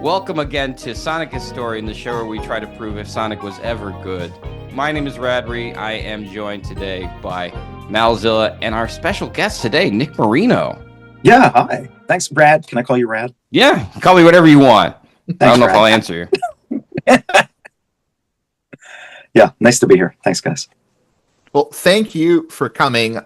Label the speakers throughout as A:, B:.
A: Welcome again to Sonic Historian, the show where we try to prove if Sonic was ever good. My name is Radrey. I am joined today by Malzilla and our special guest today, Nick Marino.
B: Yeah, hi. Thanks, Brad. Can I call you Rad?
A: Yeah, call me whatever you want.
B: Thanks,
A: I don't know
B: Rad.
A: if I'll answer you.
B: Yeah, nice to be here. Thanks, guys.
C: Well, thank you for coming.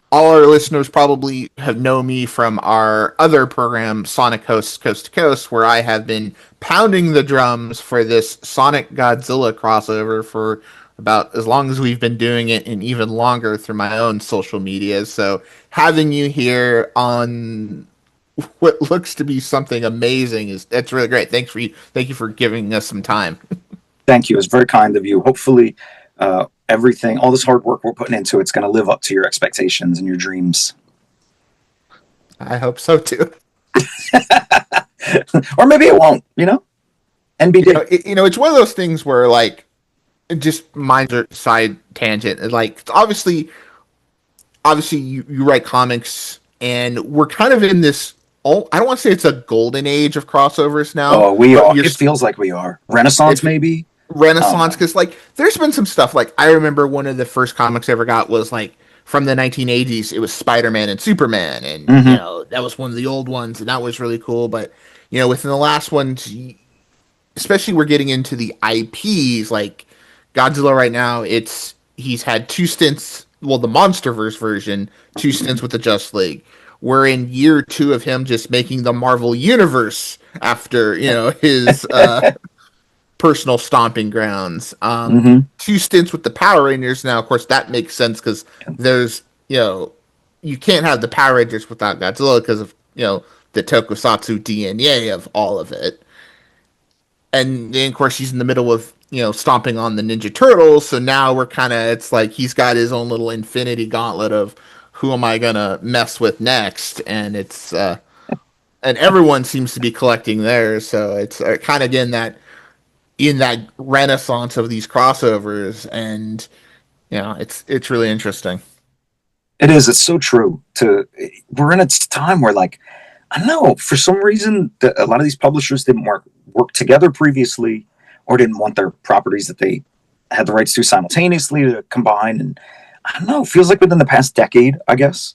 C: All our listeners probably have known me from our other program, Sonic Hosts Coast to Coast, where I have been pounding the drums for this Sonic Godzilla crossover for about as long as we've been doing it, and even longer through my own social media. So having you here on what looks to be something amazing that's really great. Thank you for giving us some time.
B: Thank you. It's very kind of you. Hopefully, everything, all this hard work we're putting into it's going to live up to your expectations and your dreams.
C: I hope so too.
B: Or maybe it won't, NBD.
C: It's one of those things where, like, it just minds a side tangent. Like, obviously you write comics, and we're kind of in this, I don't want to say it's a golden age of crossovers now.
B: Oh, we are. It feels like we are. Renaissance, maybe?
C: Renaissance, because there's been some stuff. Like, I remember one of the first comics I ever got was from the 1980s. It was Spider-Man and Superman, and that was one of the old ones, and that was really cool. But within the last ones, especially we're getting into the IPs, like Godzilla right now. He's had 2 stints. Well, the MonsterVerse version, 2 stints with the Just League. We're in year 2 of him just making the Marvel Universe after his. Personal stomping grounds. 2 stints with the Power Rangers now. Of course, that makes sense because there's, you can't have the Power Rangers without Godzilla because of, the tokusatsu DNA of all of it. And then, of course, he's in the middle of, stomping on the Ninja Turtles. So now we're it's like he's got his own little infinity gauntlet of who am I going to mess with next? And it's, and everyone seems to be collecting theirs. So it's kind of in that renaissance of these crossovers, and it's really interesting.
B: It is. It's so true. We're in a time where, I don't know, for some reason, a lot of these publishers didn't work together previously, or didn't want their properties that they had the rights to simultaneously to combine. And I don't know, it feels like within the past decade, I guess,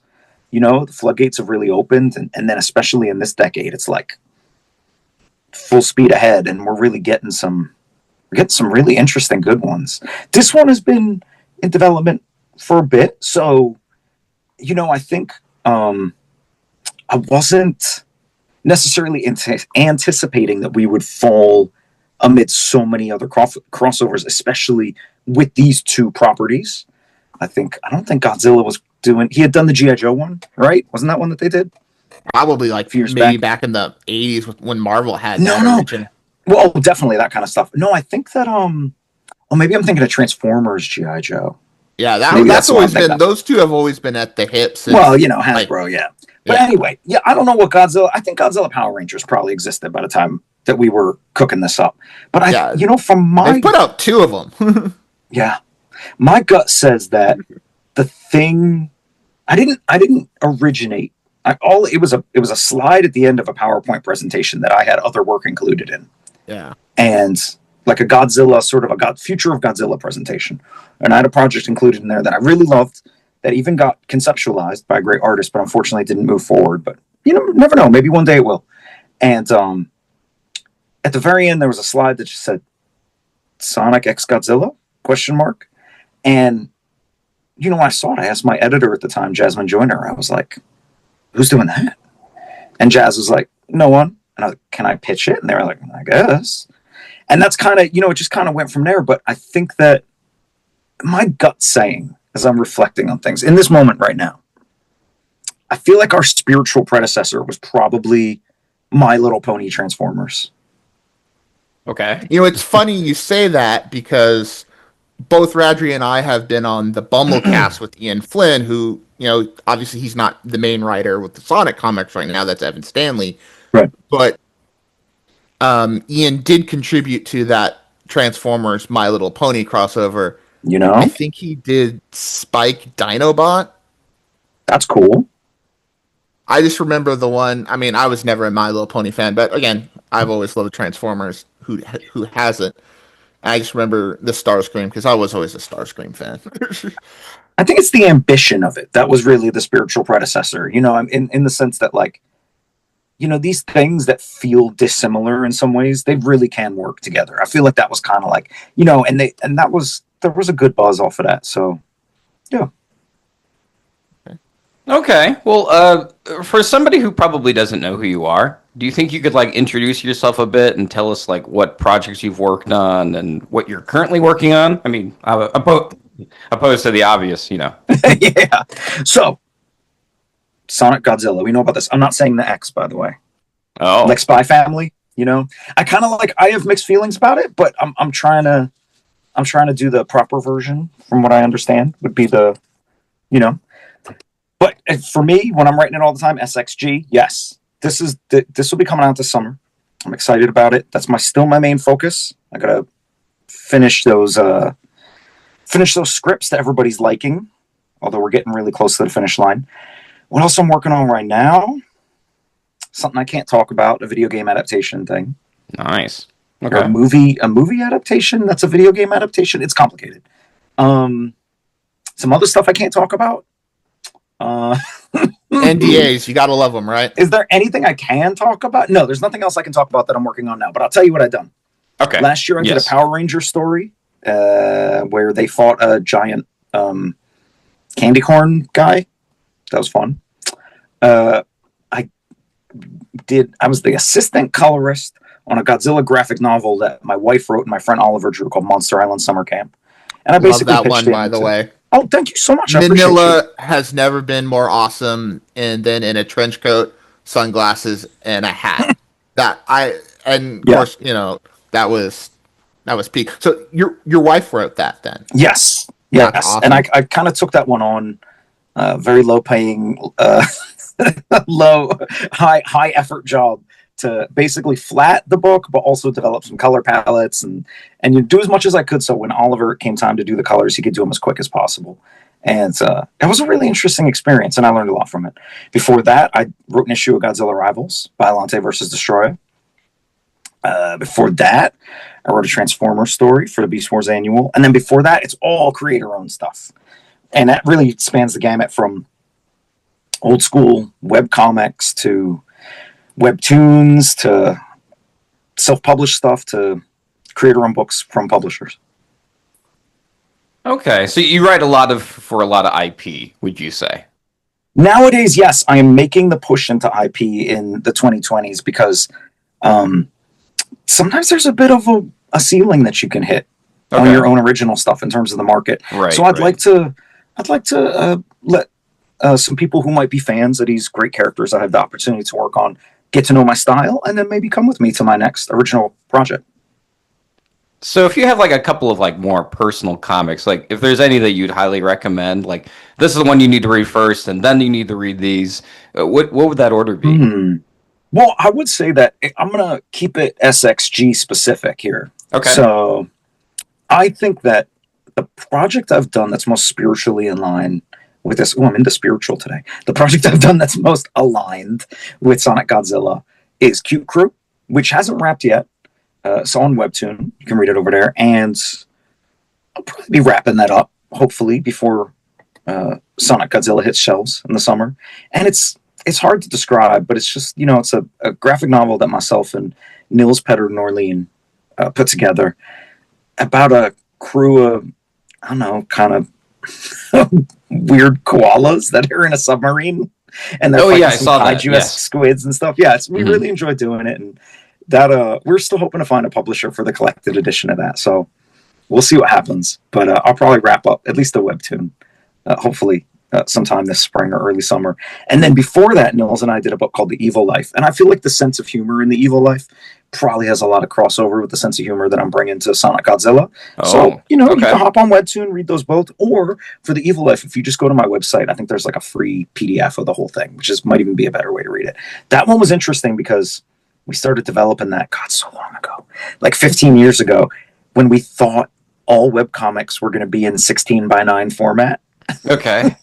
B: the floodgates have really opened, and then especially in this decade, it's like full speed ahead, and we're getting some really interesting good ones. This one has been in development for a bit, so I think I wasn't necessarily anticipating that we would fall amidst so many other crossovers, especially with these 2 properties. I don't think Godzilla was he had done the G.I. Joe one, right? Wasn't that one that they did?
C: Probably a few years back in the 80s when Marvel had origin.
B: Well, definitely that kind of stuff. No, I think that maybe I'm thinking of Transformers G.I. Joe.
C: Yeah, that's always been, those 2 have always been at the hips.
B: Well, Hasbro, yeah. But anyway, I don't know what I think Godzilla Power Rangers probably existed by the time that we were cooking this up. But
C: they put out 2 of them.
B: Yeah. My gut says that the thing, I didn't originate. It was a slide at the end of a PowerPoint presentation that I had other work included in.
C: Yeah.
B: And like a Godzilla, sort of a future of Godzilla presentation. And I had a project included in there that I really loved, that even got conceptualized by a great artist, but unfortunately didn't move forward. But never know. Maybe one day it will. And at the very end, there was a slide that just said Sonic X Godzilla ? And when I saw it, I asked my editor at the time, Jasmine Joyner, I was like, who's doing that? And Jazz was like, no one. And I was like, can I pitch it? And they were like, I guess. And that's kind of, it just kind of went from there. But I think that my gut saying, as I'm reflecting on things in this moment right now, I feel like our spiritual predecessor was probably My Little Pony Transformers.
A: Okay.
C: It's funny you say that because both Radrey and I have been on the Bumblecast with Ian Flynn, who, obviously he's not the main writer with the Sonic comics right now. That's Evan Stanley.
B: Right.
C: But Ian did contribute to that Transformers My Little Pony crossover. I think he did Spike Dinobot.
B: That's cool.
C: I just remember the one. I mean, I was never a My Little Pony fan, but again, I've always loved Transformers. Who hasn't? I just remember the Starscream because I was always a Starscream fan.
B: I think it's the ambition of it that was really the spiritual predecessor. In the sense that like, these things that feel dissimilar in some ways, they really can work together. I feel like that was kind of like, there was a good buzz off of that. So, yeah.
A: Okay. Well, for somebody who probably doesn't know who you are, do you think you could like introduce yourself a bit and tell us like what projects you've worked on and what you're currently working on? I mean, opposed to the obvious,
B: Yeah. So, Sonic Godzilla. We know about this. I'm not saying the X, by the way.
A: Oh.
B: Like Spy Family. I kind of like. I have mixed feelings about it, but I'm trying to do the proper version. From what I understand, would be the. But for me, when I'm writing it all the time, SXG, yes, this will be coming out this summer. I'm excited about it. That's still my main focus. I gotta finish those scripts that everybody's liking. Although we're getting really close to the finish line. What else I'm working on right now? Something I can't talk about. A video game adaptation thing.
A: Nice.
B: Okay. Or a movie adaptation. That's a video game adaptation. It's complicated. Some other stuff I can't talk about.
C: NDAs, you gotta love them, right?
B: Is there anything I can talk about? No, there's nothing else I can talk about that I'm working on now. But I'll tell you what I've done.
A: Okay.
B: Last year I did a Power Ranger story where they fought a giant candy corn guy. That was fun. I was the assistant colorist on a Godzilla graphic novel that my wife wrote and my friend Oliver drew called Monster Island Summer Camp. And I basically
C: love that one, by the way.
B: Oh, thank you so much.
C: Manila has never been more awesome, and then in a trench coat, sunglasses, and a hat. Of course, that was peak. So your wife wrote that then?
B: Yes. Awesome. And I kind of took that one on. Very low paying, high effort job to basically flat the book, but also develop some color palettes and you do as much as I could. So when Oliver came time to do the colors, he could do them as quick as possible. And it was a really interesting experience, and I learned a lot from it. Before that, I wrote an issue of Godzilla Rivals, Biollante versus Destroyer. Before that, I wrote a Transformer story for the Beast Wars Annual. And then before that, it's all creator-owned stuff. And that really spans the gamut from old school web comics to webtoons to self-published stuff to creator-owned books from publishers.
A: Okay, so you write for a lot of IP, would you say?
B: Nowadays, yes, I am making the push into IP in the 2020s because sometimes there's a bit of a ceiling that you can hit on your own original stuff in terms of the market.
A: Right.
B: So I'd like to let some people who might be fans of these great characters I have the opportunity to work on get to know my style, and then maybe come with me to my next original project.
A: So if you have like a couple of like more personal comics, like if there's any that you'd highly recommend, like this is the one you need to read first, and then you need to read these, what would that order be?
B: Well, I would say that I'm going to keep it SXG specific here.
A: Okay.
B: So I think that the project I've done that's most spiritually in line with this, I'm into spiritual today. The project I've done that's most aligned with Sonic Godzilla is Cute Crew, which hasn't wrapped yet. It's on Webtoon. You can read it over there. And I'll probably be wrapping that up, hopefully, before Sonic Godzilla hits shelves in the summer. And it's hard to describe, but it's just, it's a graphic novel that myself and Nils Petter Norlin put together about a crew of, I don't know, kind of weird koalas that are in a submarine. And they're fighting some kaiju squids and stuff. Yeah, we really enjoyed doing it. And that we're still hoping to find a publisher for the collected edition of that. So we'll see what happens. But I'll probably wrap up at least a webtoon, hopefully sometime this spring or early summer. And then before that, Nils and I did a book called The Evil Life. And I feel like the sense of humor in The Evil Life probably has a lot of crossover with the sense of humor that I'm bringing to Sonic Godzilla. So, you can hop on Webtoon, read those both. Or for The Evil Life, if you just go to my website, I think there's like a free PDF of the whole thing, which might even be a better way to read it. That one was interesting because we started developing that, God, so long ago, like 15 years ago, when we thought all webcomics were going to be in 16:9 format.
A: Okay.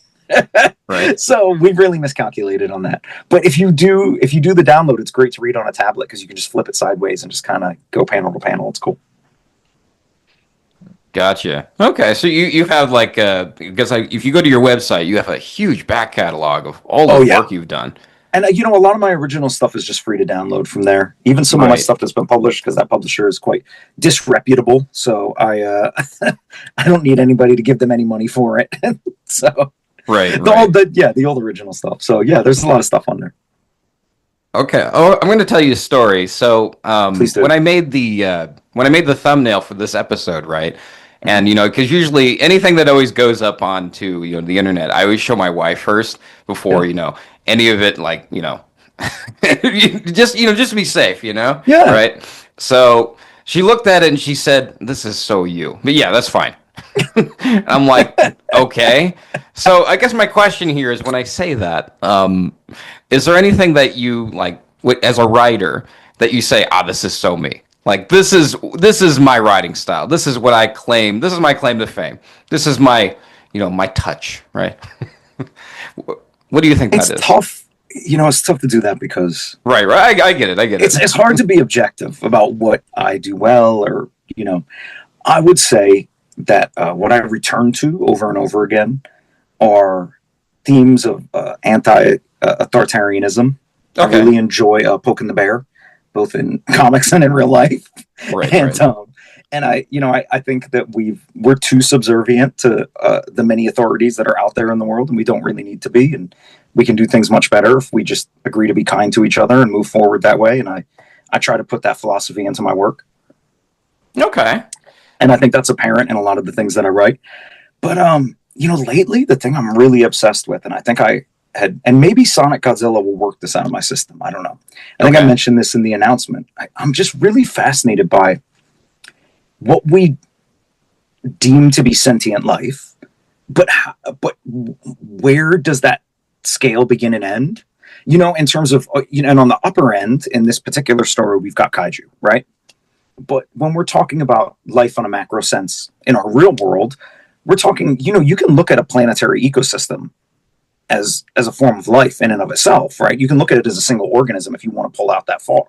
A: Right.
B: So we really miscalculated on that. But if you do the download, it's great to read on a tablet because you can just flip it sideways and just kind of go panel to panel. It's cool.
A: Gotcha. Okay, so you have like because if you go to your website, you have a huge back catalog of all the work you've done.
B: And a lot of my original stuff is just free to download from there. Even some of my stuff that's been published, because that publisher is quite disreputable. So I I don't need anybody to give them any money for it. So the old original stuff. So yeah, there's a lot of stuff on there.
A: Okay. Oh, I'm going to tell you a story. So
B: Please do.
A: when I made the thumbnail for this episode, right? And because usually anything that always goes up onto the internet, I always show my wife first before any of it, like just just to be safe,
B: Yeah.
A: right. So she looked at it and she said, "This is so you." But yeah, that's fine. I'm like, okay. So I guess my question here is, when I say that, is there anything that you like as a writer that you say, this is so me? Like this is my writing style. This is what I claim. This is my claim to fame. This is my my touch, right? What do you think that is?
B: It's tough. It's tough to do that because
A: right. I get it.
B: It's hard to be objective about what I do well, or I would say that what I return to over and over again are themes of anti-authoritarianism. Okay. I really enjoy poking the bear, both in comics and in real life.
A: Right.
B: And I think that we're too subservient to the many authorities that are out there in the world, and we don't really need to be. And we can do things much better if we just agree to be kind to each other and move forward that way. And I try to put that philosophy into my work.
A: Okay.
B: And I think that's apparent in a lot of the things that I write. But lately the thing I'm really obsessed with, and I think and maybe Sonic Godzilla will work this out of my system. I don't know. I think I mentioned this in the announcement. I'm just really fascinated by what we deem to be sentient life, but where does that scale begin and end? In terms of and on the upper end in this particular story, we've got kaiju, right? But when we're talking about life on a macro sense in our real world, we're talking, you can look at a planetary ecosystem as a form of life in and of itself, right? You can look at it as a single organism if you want to pull out that far.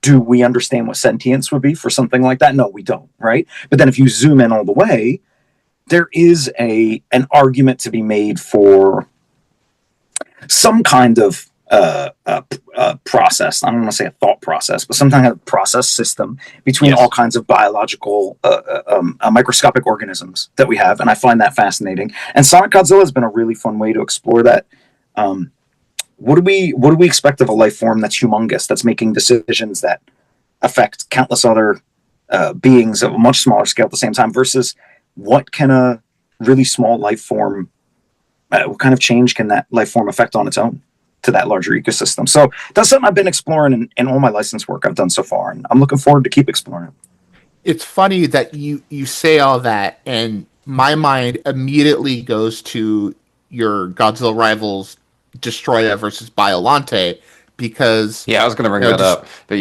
B: Do we understand what sentience would be for something like that? No, we don't, right? But then if you zoom in all the way, there is an argument to be made for some kind of process. I don't want to say a thought process, but some kind of process system between all kinds of biological microscopic organisms that we have, and I find that fascinating. And Sonic Godzilla has been a really fun way to explore that. What do we expect of a life form that's humongous, that's making decisions that affect countless other beings of a much smaller scale at the same time, versus what can a really small life form, what kind of change can that life form affect on its own to that larger ecosystem? So that's something I've been exploring in all my license work I've done so far, and I'm looking forward to keep exploring it.
C: It's funny that you say all that, and my mind immediately goes to your Godzilla Rivals Destroya versus Biolante, because
A: I was going to bring that up, but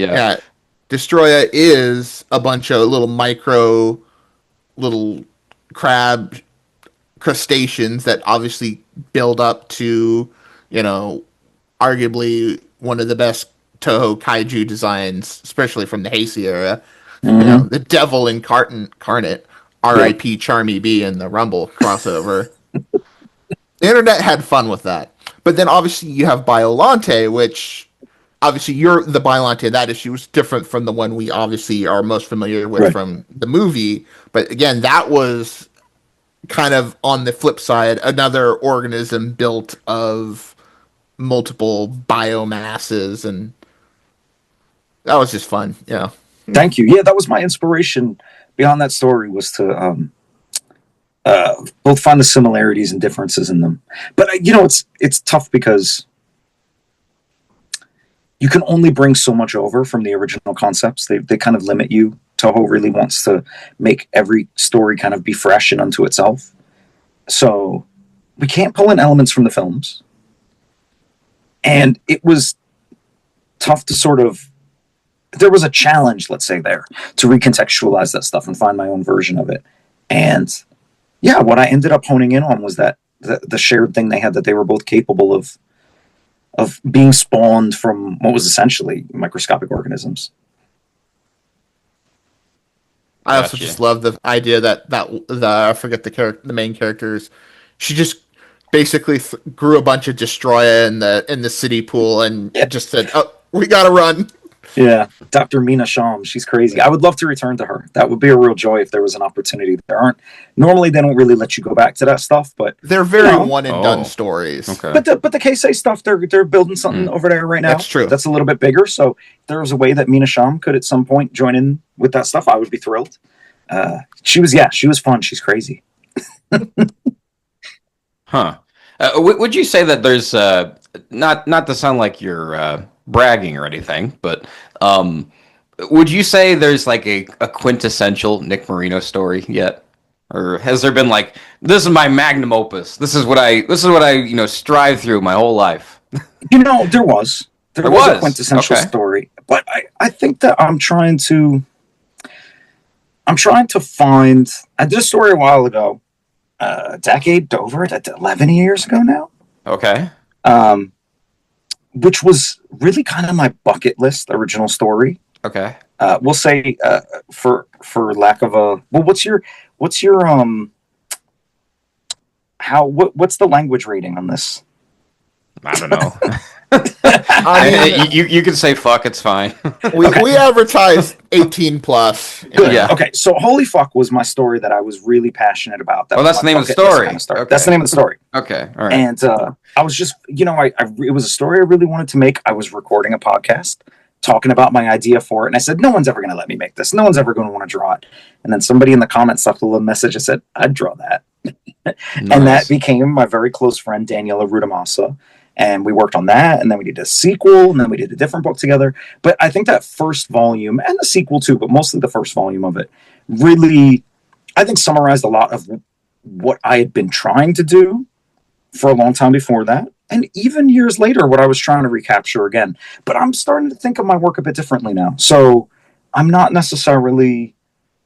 C: Destroya is a bunch of little crab crustaceans that obviously build up to arguably one of the best Toho kaiju designs, especially from the Heisei era.
B: Mm-hmm.
C: The Devil Incarnate, R.I.P. Charmy B in the Rumble crossover. The internet had fun with that. But then obviously you have Biolante, which obviously the Biolante in that issue was different from the one we obviously are most familiar with from the movie. But again, that was kind of on the flip side, another organism built of multiple biomasses, and that was just fun.
B: Thank you. Yeah, that was my inspiration behind that story, was to both find the similarities and differences in them. But it's tough because you can only bring so much over from the original concepts. They kind of limit you. Toho really wants to make every story kind of be fresh and unto itself. So we can't pull in elements from the films. And it was tough to there was a challenge, let's say, there to recontextualize that stuff and find my own version of it. And what I ended up honing in on was that the shared thing they had, that they were both capable of being spawned from what was essentially microscopic organisms.
C: I also
A: Gotcha.
C: just love the idea that I forget the main characters. She just basically grew a bunch of Destroyer in the city pool and
B: Yeah.
C: just said, "Oh, we gotta run."
B: Yeah, Dr. Mina Sham, she's crazy. I would love to return to her. That would be a real joy if there was an opportunity. There aren't normally, they don't really let you go back to that stuff, but
C: They're very
B: you know,
C: one and done
A: Oh.
C: stories.
A: Okay.
B: but the KSA stuff, they're building something over there right now.
C: That's true.
B: That's a little bit bigger. So if there was a way that Mina Sham could at some point join in with that stuff, I would be thrilled. She was fun. She's crazy.
A: Huh. Would you say that there's not to sound like you're bragging or anything, but would you say there's like a quintessential Nick Marino story yet? Or has there been like, this is my magnum opus. This is what I strive through my whole life.
B: There was a quintessential
A: Okay.
B: story, but I think that I'm trying to find. I did a story a while ago, a decade over it, 11 years ago now,
A: Okay.
B: which was really kind of my bucket list original story.
A: Okay.
B: We'll say, for lack of a, well, what's your what's the language rating on this?
A: I don't know.
C: I mean,
A: you can say fuck, it's fine.
C: we advertise 18 plus.
B: Good.
A: Yeah.
B: Okay. So, Holy Fuck was my story that I was really passionate about. That
A: Oh,
B: was
A: that's the
B: my
A: name of the
B: bucket list
A: story.
B: kind of story.
A: Okay.
B: That's the name of the story.
A: Okay. All right.
B: And I was just, it was a story I really wanted to make. I was recording a podcast talking about my idea for it. And I said, no one's ever going to let me make this. No one's ever going to want to draw it. And then somebody in the comments left a little message that said, I'd draw that. And that became my very close friend, Daniela Rudamasa. And we worked on that. And then we did a sequel. And then we did a different book together. But I think that first volume, and the sequel too, but mostly the first volume of it, really, I think, summarized a lot of what I had been trying to do for a long time before that. And even years later, what I was trying to recapture again. But I'm starting to think of my work a bit differently now. So I'm not necessarily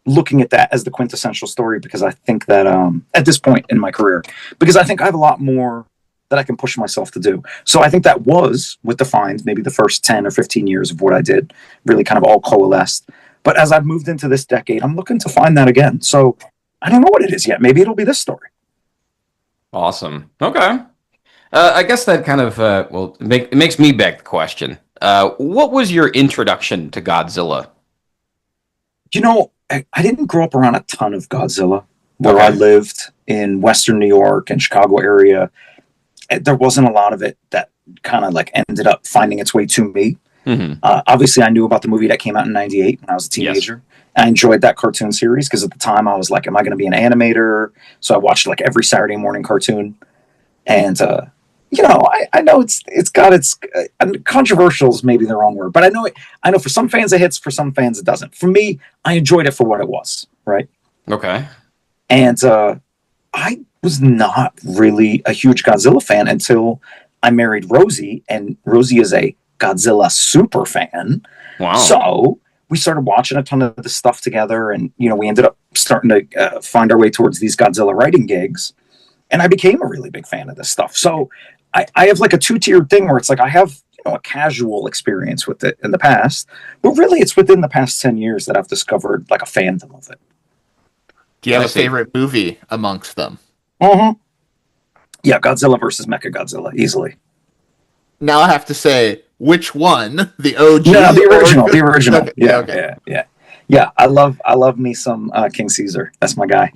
B: looking at that as the quintessential story, because I think that at this point in my career, because I think I have a lot more that I can push myself to do. So I think that was, with the Find, maybe the first 10 or 15 years of what I did really kind of all coalesced. But as I've moved into this decade, I'm looking to find that again. So I don't know what it is yet. Maybe it'll be this story.
A: Awesome. Okay. I guess that kind of it makes me beg the question. What was your introduction to Godzilla?
B: I didn't grow up around a ton of Godzilla. Where
A: Okay.
B: I lived in Western New York and Chicago area, there wasn't a lot of it that kind of like ended up finding its way to me.
A: Mm-hmm.
B: Obviously, I knew about the movie that came out in '98 when I was a teenager. I enjoyed that cartoon series because at the time I was like, am I going to be an animator? So I watched like every Saturday morning cartoon. And, I know it's got its controversial is maybe the wrong word, but I know for some fans it hits, for some fans it doesn't. For me, I enjoyed it for what it was, right?
A: Okay.
B: And I was not really a huge Godzilla fan until I married Rosie, and Rosie is a Godzilla super fan.
A: Wow.
B: So we started watching a ton of the stuff together, and we ended up starting to find our way towards these Godzilla writing gigs, and I became a really big fan of this stuff. So I have like a two-tiered thing where it's like I have a casual experience with it in the past, but really it's within the past 10 years that I've discovered like a fandom of it.
C: Do you have
A: I
C: a
A: see.
C: favorite movie amongst them?
B: Mm-hmm. Yeah, Godzilla versus Mechagodzilla, easily.
C: Now I have to say, which one? The OG?
B: No, the original.
C: or-
B: The original.
C: Okay,
B: Yeah,
C: okay.
B: yeah. I love me some King Caesar. That's my guy.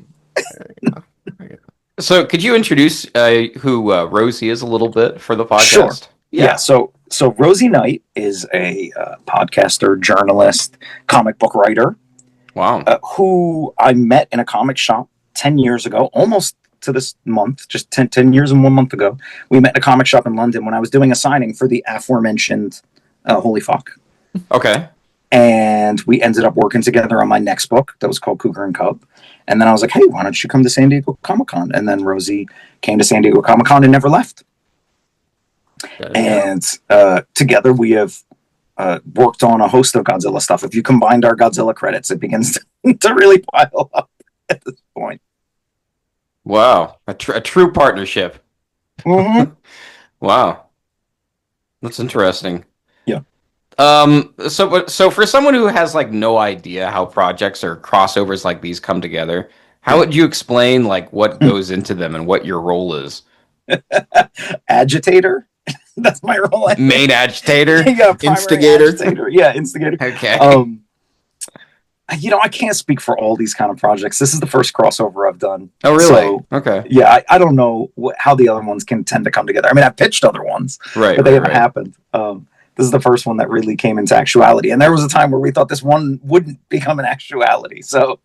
A: So could you introduce who Rosie is a little bit for the podcast?
B: Sure. Yeah. So Rosie Knight is a podcaster, journalist, comic book writer,
A: Wow.
B: who I met in a comic shop 10 years ago, almost to this month, just 10 years and 1 month ago. We met in a comic shop in London when I was doing a signing for the aforementioned Holy Fuck.
A: Okay.
B: And we ended up working together on my next book that was called Cougar and Cub. And then I was like, hey, why don't you come to San Diego Comic-Con? And then Rosie came to San Diego Comic-Con and never left. And together we have worked on a host of Godzilla stuff. If you combined our Godzilla credits, it begins to really pile up at this point.
A: Wow, a true partnership.
B: Hmm.
A: Wow, that's interesting.
B: Yeah.
A: So for someone who has like no idea how projects or crossovers like these come together, how
B: Yeah.
A: would you explain like what goes into them and what your role is?
B: Agitator. That's my role, I
A: Main
B: think.
A: agitator?
B: Yeah, primary
C: Instigator.
B: agitator. Yeah, instigator.
A: Okay.
B: Um, I can't speak for all these kind of projects. This is the first crossover I've done.
A: Oh, really?
B: So,
A: Okay.
B: yeah, I don't know how the other ones can tend to come together. I mean, I've pitched other ones,
A: Right,
B: but they
A: right,
B: haven't
A: right.
B: happened. This is the first one that really came into actuality. And there was a time where we thought this one wouldn't become an actuality. So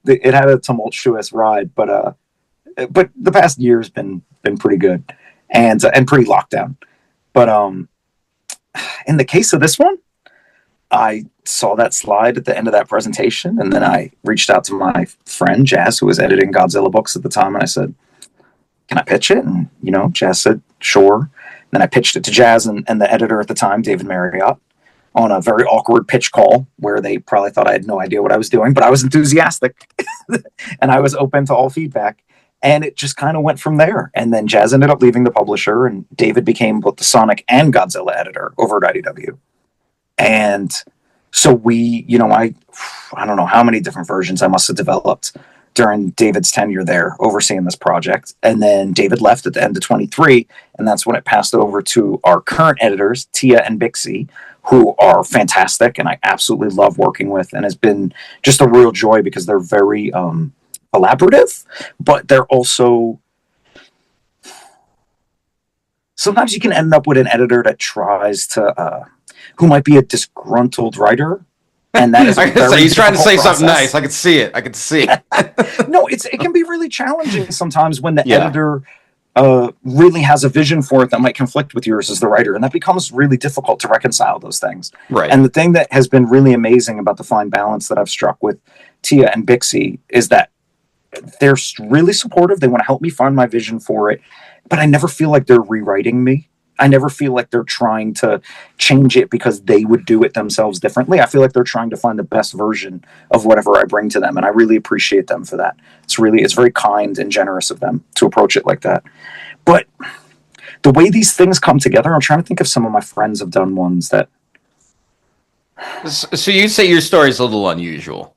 B: it had a tumultuous ride, but the past year's been pretty good and pretty locked down. But in the case of this one, I saw that slide at the end of that presentation, and then I reached out to my friend Jazz, who was editing Godzilla books at the time, and I said, "Can I pitch it?" And Jazz said, "Sure." And then I pitched it to Jazz and the editor at the time, David Marriott, on a very awkward pitch call where they probably thought I had no idea what I was doing, but I was enthusiastic and I was open to all feedback. And it just kind of went from there. And then Jazz ended up leaving the publisher, and David became both the Sonic and Godzilla editor over at IDW. And so I don't know how many different versions I must have developed during David's tenure there overseeing this project. And then David left at the end of 23, and that's when it passed over to our current editors, Tia and Bixie, who are fantastic and I absolutely love working with, and has been just a real joy because they're very collaborative, but they're also sometimes you can end up with an editor that tries to who might be a disgruntled writer, and that is a
A: I could say
B: very
A: he's trying to say
B: difficult
A: something
B: process.
A: nice. I could see it. I could see it.
B: No, it can be really challenging sometimes when the
A: Yeah.
B: editor really has a vision for it that might conflict with yours as the writer, and that becomes really difficult to reconcile those things.
A: Right.
B: And the thing that has been really amazing about the fine balance that I've struck with Tia and Bixie is that they're really supportive. They want to help me find my vision for it, but I never feel like they're rewriting me. I never feel like they're trying to change it because they would do it themselves differently. I feel like they're trying to find the best version of whatever I bring to them, and I really appreciate them for that. It's very kind and generous of them to approach it like that. But the way these things come together, I'm trying to think if some of my friends have done ones that
A: So you say your story is a little unusual.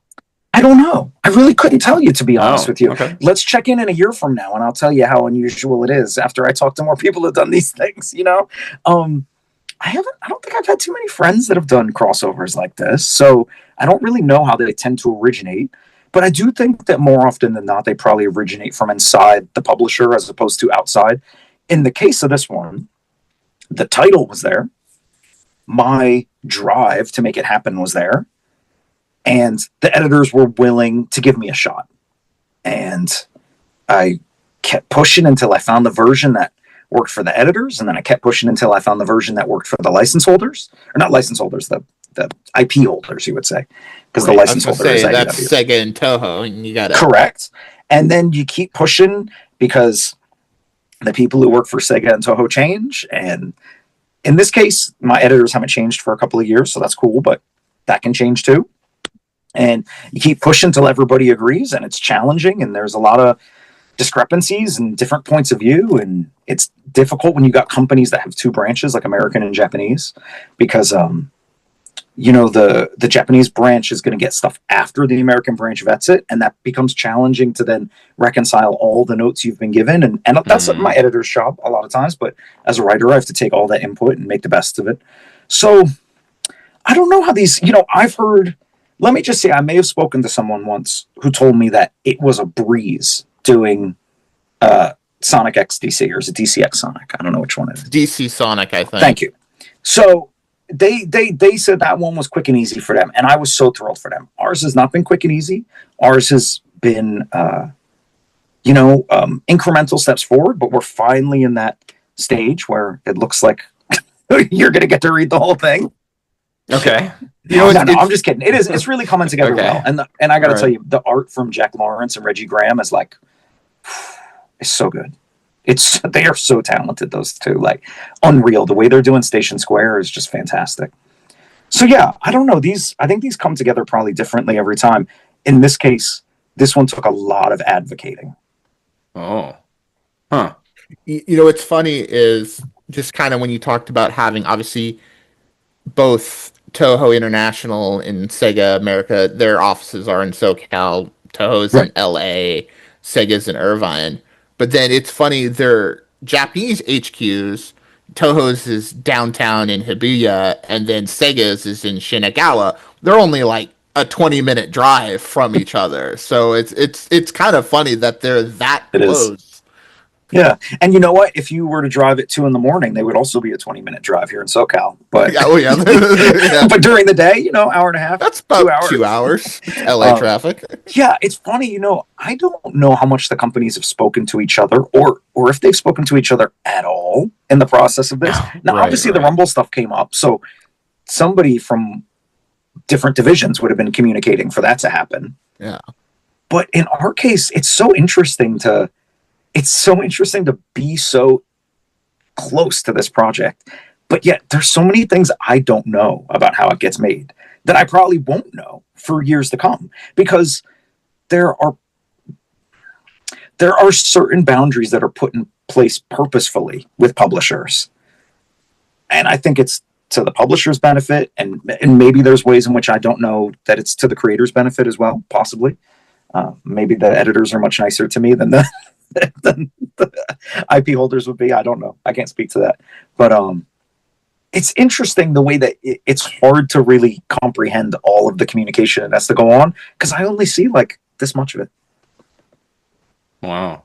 B: I don't know. I really couldn't tell you, to be honest
A: Oh,
B: with you.
A: okay.
B: Let's check in a year from now, and I'll tell you how unusual it is after I talk to more people who've done these things. I don't think I've had too many friends that have done crossovers like this, so I don't really know how they tend to originate. But I do think that more often than not, they probably originate from inside the publisher as opposed to outside. In the case of this one, the title was there. My drive to make it happen was there. And the editors were willing to give me a shot. And I kept pushing until I found the version that worked for the editors. And then I kept pushing until I found the version that worked for the license holders. Or not license holders, the IP holders, you would say. Because the
A: Right.
B: license holder is IDW.
C: That's Sega and Toho, and you got
B: Correct. And then you keep pushing because the people who work for Sega and Toho change. And in this case, my editors haven't changed for a couple of years, so that's cool, but that can change too. And you keep pushing until everybody agrees, and it's challenging, and there's a lot of discrepancies and different points of view, and it's difficult when you got companies that have two branches, like American and Japanese, because the Japanese branch is going to get stuff after the American branch vets it, and that becomes challenging to then reconcile all the notes you've been given, and that's my editor's job a lot of times, but as a writer I have to take all that input and make the best of it. So I don't know how these, I've heard, let me just say, I may have spoken to someone once who told me that it was a breeze doing Sonic X DC, or is it DCX Sonic? I don't know which one it is.
C: DC Sonic, I think.
B: Thank you. So they said that one was quick and easy for them, and I was so thrilled for them. Ours has not been quick and easy. Ours has been, incremental steps forward, but we're finally in that stage where it looks like you're going to get to read the whole thing.
A: Okay.
B: No, I'm just kidding. It's really coming together
A: Okay.
B: well. And I got to tell you, the art from Jack Lawrence and Reggie Graham is it's so good. They are so talented, those two. Like, unreal. The way they're doing Station Square is just fantastic. So yeah, I don't know. I think these come together probably differently every time. In this case, this one took a lot of advocating.
A: Oh. Huh.
C: You know, what's funny is just kind of when you talked about having obviously both Toho International and Sega America, their offices are in SoCal. Toho's
B: Right.
C: in LA, Sega's in Irvine. But then it's funny, their Japanese HQs, Toho's is downtown in Hibiya, and then Sega's is in Shinagawa. They're only like a 20-minute drive from each other. So it's kind of funny that they're that
B: It is.
C: close.
B: Yeah. And you know what? If you were to drive at 2 a.m, they would also be a 20-minute drive here in SoCal. But
C: Yeah, oh yeah. Yeah.
B: but during the day, hour and a half,
C: That's
B: 2
C: about
B: hours.
C: 2 hours. LA traffic.
B: Yeah, it's funny, I don't know how much the companies have spoken to each other or if they've spoken to each other at all in the process of this. Now,
A: Right,
B: obviously the
A: right.
B: Rumble stuff came up, so somebody from different divisions would have been communicating for that to happen.
C: Yeah.
B: But in our case, it's so interesting to be so close to this project. But yet there's so many things I don't know about how it gets made that I probably won't know for years to come, because there are certain boundaries that are put in place purposefully with publishers. And I think it's to the publisher's benefit, and maybe there's ways in which I don't know that it's to the creator's benefit as well, possibly. Maybe the editors are much nicer to me than than the IP holders would be. I don't know. I can't speak to that. But it's interesting the way that it's hard to really comprehend all of the communication that has to go on, because I only see like this much of it.
A: Wow.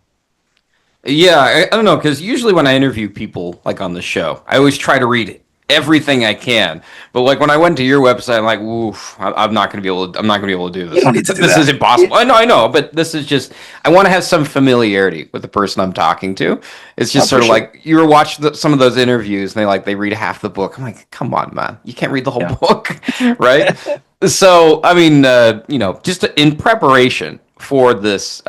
A: Yeah, I don't know, because usually when I interview people like on the show, I always try to read everything I can. But like when I went to your website, I'm like, oof, I'm not going to be able to. I'm not going to be able to do this.
B: You don't need to do
A: This
B: that.
A: is impossible. I know, but this is just. I want to have some familiarity with the person I'm talking to. It's just
B: Oh,
A: sort of
B: for sure.
A: like you were watching some of those interviews, and they read half the book. I'm like, come on, man, you can't read the whole
B: Yeah.
A: book, right? So I mean, just in preparation for this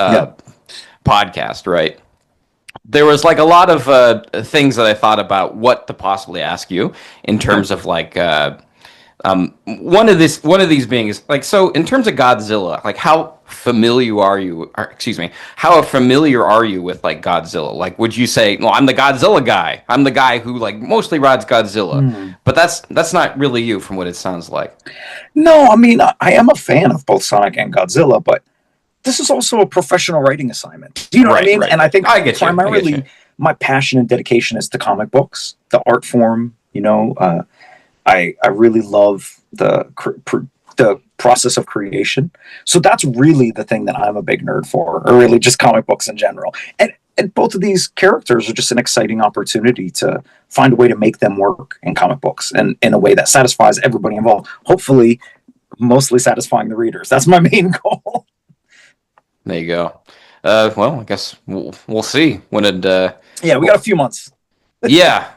A: podcast, right? There was like a lot of things that I thought about what to possibly ask you in terms of like one of these being is like, so in terms of Godzilla, like how familiar are you? Or, excuse me, how familiar are you with like Godzilla? Like, would you say, well, I'm the Godzilla guy. I'm the guy who like mostly rides Godzilla, but that's not really you from what it sounds like.
B: No, I mean, I am a fan of both Sonic and Godzilla, but this is also a professional writing assignment. Do you know what I
A: Right,
B: mean?
A: right.
B: And I think
A: I get you. I get
B: primarily
A: you.
B: my passion and dedication is to comic books, the art form. I really love the process of creation. So that's really the thing that I'm a big nerd for, or really just comic books in general. And both of these characters are just an exciting opportunity to find a way to make them work in comic books and in a way that satisfies everybody involved. Hopefully, mostly satisfying the readers. That's my main goal.
A: There you go. Well, I guess we'll see when it.
B: Yeah, we got a few months.
A: Yeah.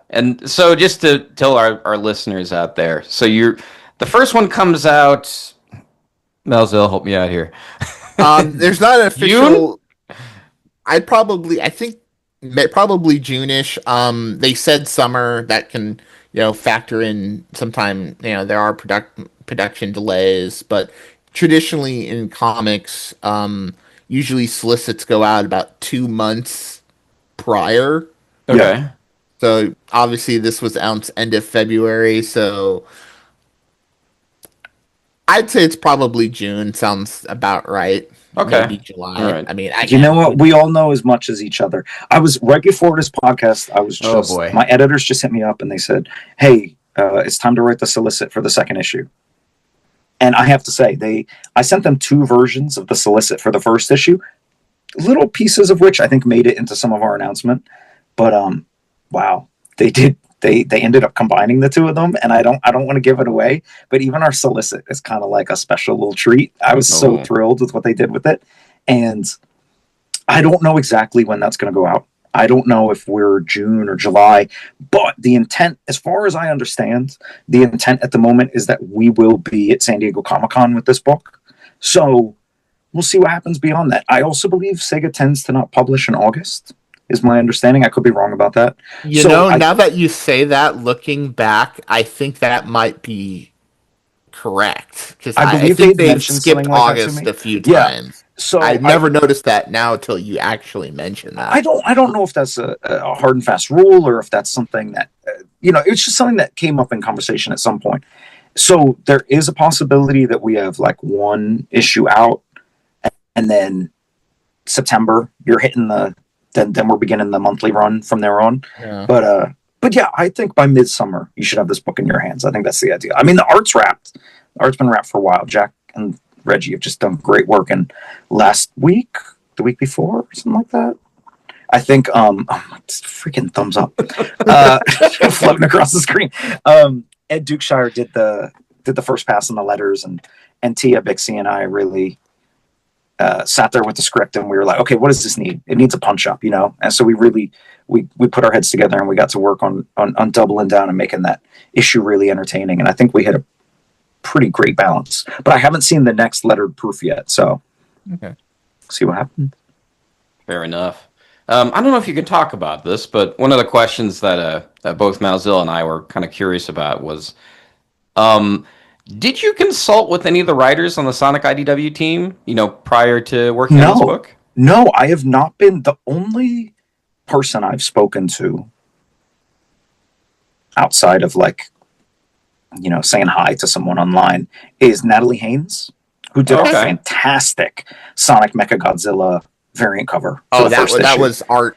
A: And so just to tell our listeners out there, so the first one comes out. Melzil, help me out here.
C: There's not an official. I think probably June-ish. They said summer. That can factor in sometime. There are production delays, but traditionally in comics, usually solicits go out about 2 months prior.
A: Okay.
C: So obviously this was out end of February, so I'd say it's probably June. Sounds about right.
A: Okay.
C: Maybe July.
A: All right.
C: I mean,
B: You know what? We all know as much as each other. I was right before this podcast. I was
A: Oh,
B: just
A: boy.
B: my editors just hit me up and they said, "Hey, it's time to write the solicit for the second issue." And I have to say, I sent them 2 versions of the solicit for the first issue, little pieces of which I think made it into some of our announcement. But wow, they did. They ended up combining the 2 of them, and I don't want to give it away. But even our solicit is kind of like a special little treat. I was so thrilled with what they did with it, and I don't know exactly when that's going to go out. I don't know if we're June or July, but the intent, as far as I understand, the intent at the moment is that we will be at San Diego Comic-Con with this book. So we'll see what happens beyond that. I also believe Sega tends to not publish in August, is my understanding. I could be wrong about that.
C: now that you say that, looking back, I think that might be correct. Because
B: I believe
C: think
B: they've
C: they've
B: mentioned
C: skipped
B: something like that to
C: August
B: me.
C: a few
B: Yeah.
C: times.
B: So
C: I've never noticed that now until you actually mentioned that.
B: I don't know if that's a hard and fast rule or if that's something that it's just something that came up in conversation at some point. So there is a possibility that we have like one issue out, and then September you're hitting then we're beginning the monthly run from there on.
C: Yeah.
B: But yeah, I think by midsummer you should have this book in your hands. I think that's the idea. I mean, the art's wrapped. The art's been wrapped for a while. Jack and Reggie have just done great work, and last week, the week before, something like that, I think freaking thumbs up floating across the screen. Ed Dukeshire did the first pass on the letters, and Tia Bixie and I really sat there with the script, and we were like, okay, what does this need? It needs a punch up, and so we really we put our heads together and we got to work on doubling down and making that issue really entertaining, and I think we hit a pretty great balance. But I haven't seen the next lettered proof yet, so
C: okay,
B: see what happens.
A: Fair enough. I don't know if you can talk about this, but one of the questions that both Malzil and I were kind of curious about was, did you consult with any of the writers on the Sonic IDW team, prior to working on this book?
B: No, I have not been. The only person I've spoken to outside of saying hi to someone online is Natalie Haynes, who did a fantastic Sonic Mechagodzilla variant cover.
C: That was art.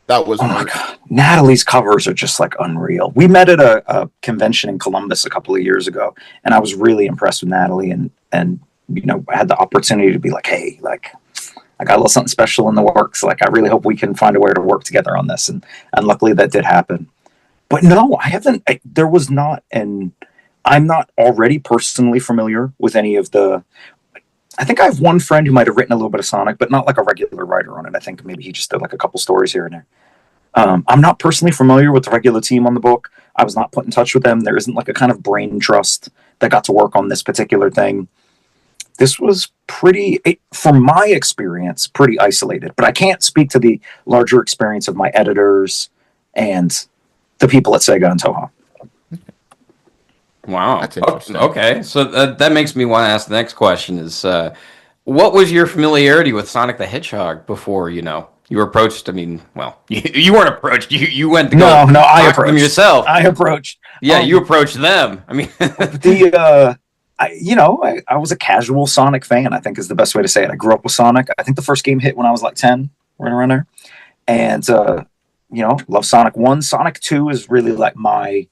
C: That was
B: my god! Natalie's covers are just like unreal. We met at a convention in Columbus a couple of years ago, and I was really impressed with Natalie, and I had the opportunity to be like, hey, I got a little something special in the works. I really hope we can find a way to work together on this, and luckily that did happen. But no, I haven't. There was not, and I'm not already personally familiar with any of the. I think I have one friend who might have written a little bit of Sonic, but not like a regular writer on it. I think maybe he just did like a couple stories here and there. I'm not personally familiar with the regular team on the book. I was not put in touch with them. There isn't like a kind of brain trust that got to work on this particular thing. This was from my experience, pretty isolated. But I can't speak to the larger experience of my editors and the people at Sega and Toho.
A: Wow.
C: That's interesting.
A: Okay, so that makes me want to ask the next question is, what was your familiarity with Sonic the Hedgehog before, you were approached? I mean, well, you weren't approached. You went to go
B: I approached
A: them yourself.
B: I approached.
A: Yeah, you approached them. I mean,
B: I was a casual Sonic fan, I think is the best way to say it. I grew up with Sonic. I think the first game hit when I was like 10, right around there. And, love Sonic 1. Sonic 2 is really like my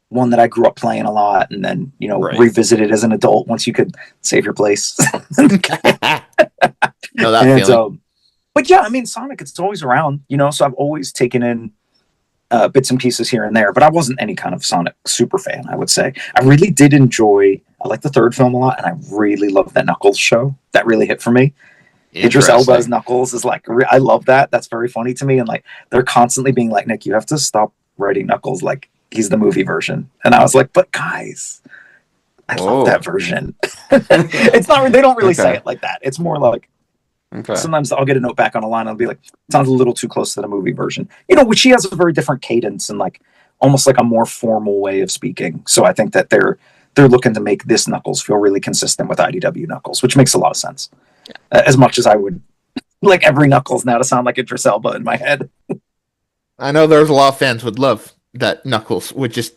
B: one that I grew up playing a lot, and then revisited as an adult once you could save your place.
C: Feeling.
B: But yeah, I mean, Sonic, it's always around, so I've always taken in bits and pieces here and there, but I wasn't any kind of Sonic super fan, I would say. I really did I like the third film a lot, and I really love that Knuckles show. That really hit for me. Idris Elba's Knuckles is I love that. That's very funny to me, and they're constantly being like, Nick, you have to stop writing Knuckles like he's the movie version. And I was like, but guys, I love that version. It's not, they don't really say it like that. It's more like, sometimes I'll get a note back on a line. I'll be like, it sounds a little too close to the movie version, which she has a very different cadence and almost like a more formal way of speaking. So I think that they're looking to make this Knuckles feel really consistent with IDW Knuckles, which makes a lot of sense. As much as I would like every Knuckles now to sound like Idris Elba in my head.
C: I know there's a lot of fans would love that Knuckles would just,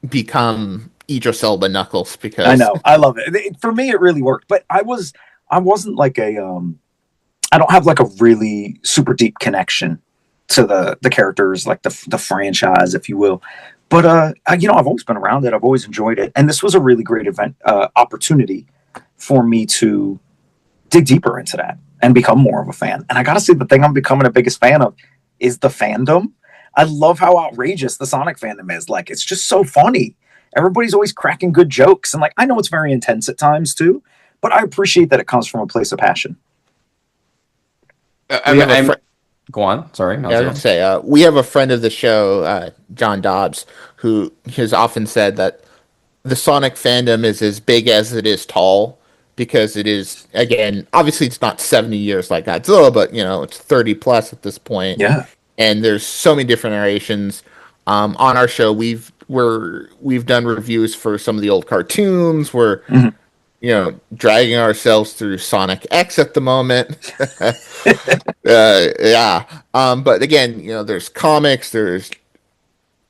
C: become Idris Elba Knuckles, because
B: I know, I love it. For me, it really worked, but I wasn't like I don't have like a really super deep connection to the characters, like the franchise, if you will. But I've always been around it. I've always enjoyed it, and this was a really great opportunity for me to dig deeper into that and become more of a fan. And I gotta say, the thing I'm becoming the biggest fan of is the fandom. I love how outrageous the Sonic fandom is. It's just so funny. Everybody's always cracking good jokes, and I know it's very intense at times too, but I appreciate that it comes from a place of passion.
A: Go on. Sorry.
C: I was going to say, we have a friend of the show, John Dobbs, who has often said that the Sonic fandom is as big as it is tall, because it is, again, obviously it's not 70 years like Godzilla, but, it's 30 plus at this point.
B: Yeah.
C: And there's so many different iterations. On our show, we've done reviews for some of the old cartoons. dragging ourselves through Sonic X at the moment. Yeah. But again, there's comics, there's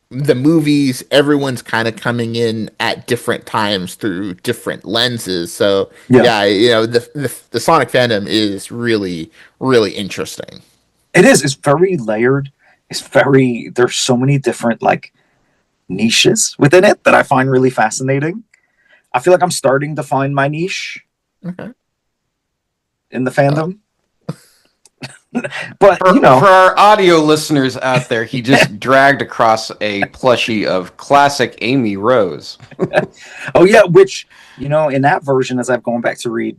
C: the movies, everyone's kind of coming in at different times through different lenses. So
B: Yeah,
C: yeah, the Sonic fandom is really, really interesting.
B: it is. It's very layered. There's so many different like niches within it that I find really fascinating. I feel like I'm starting to find my niche
C: Okay.
B: in the fandom. But
A: For our audio listeners out there, he just dragged across a plushie of classic Amy Rose.
B: oh yeah, which in that version, as I've gone back to read,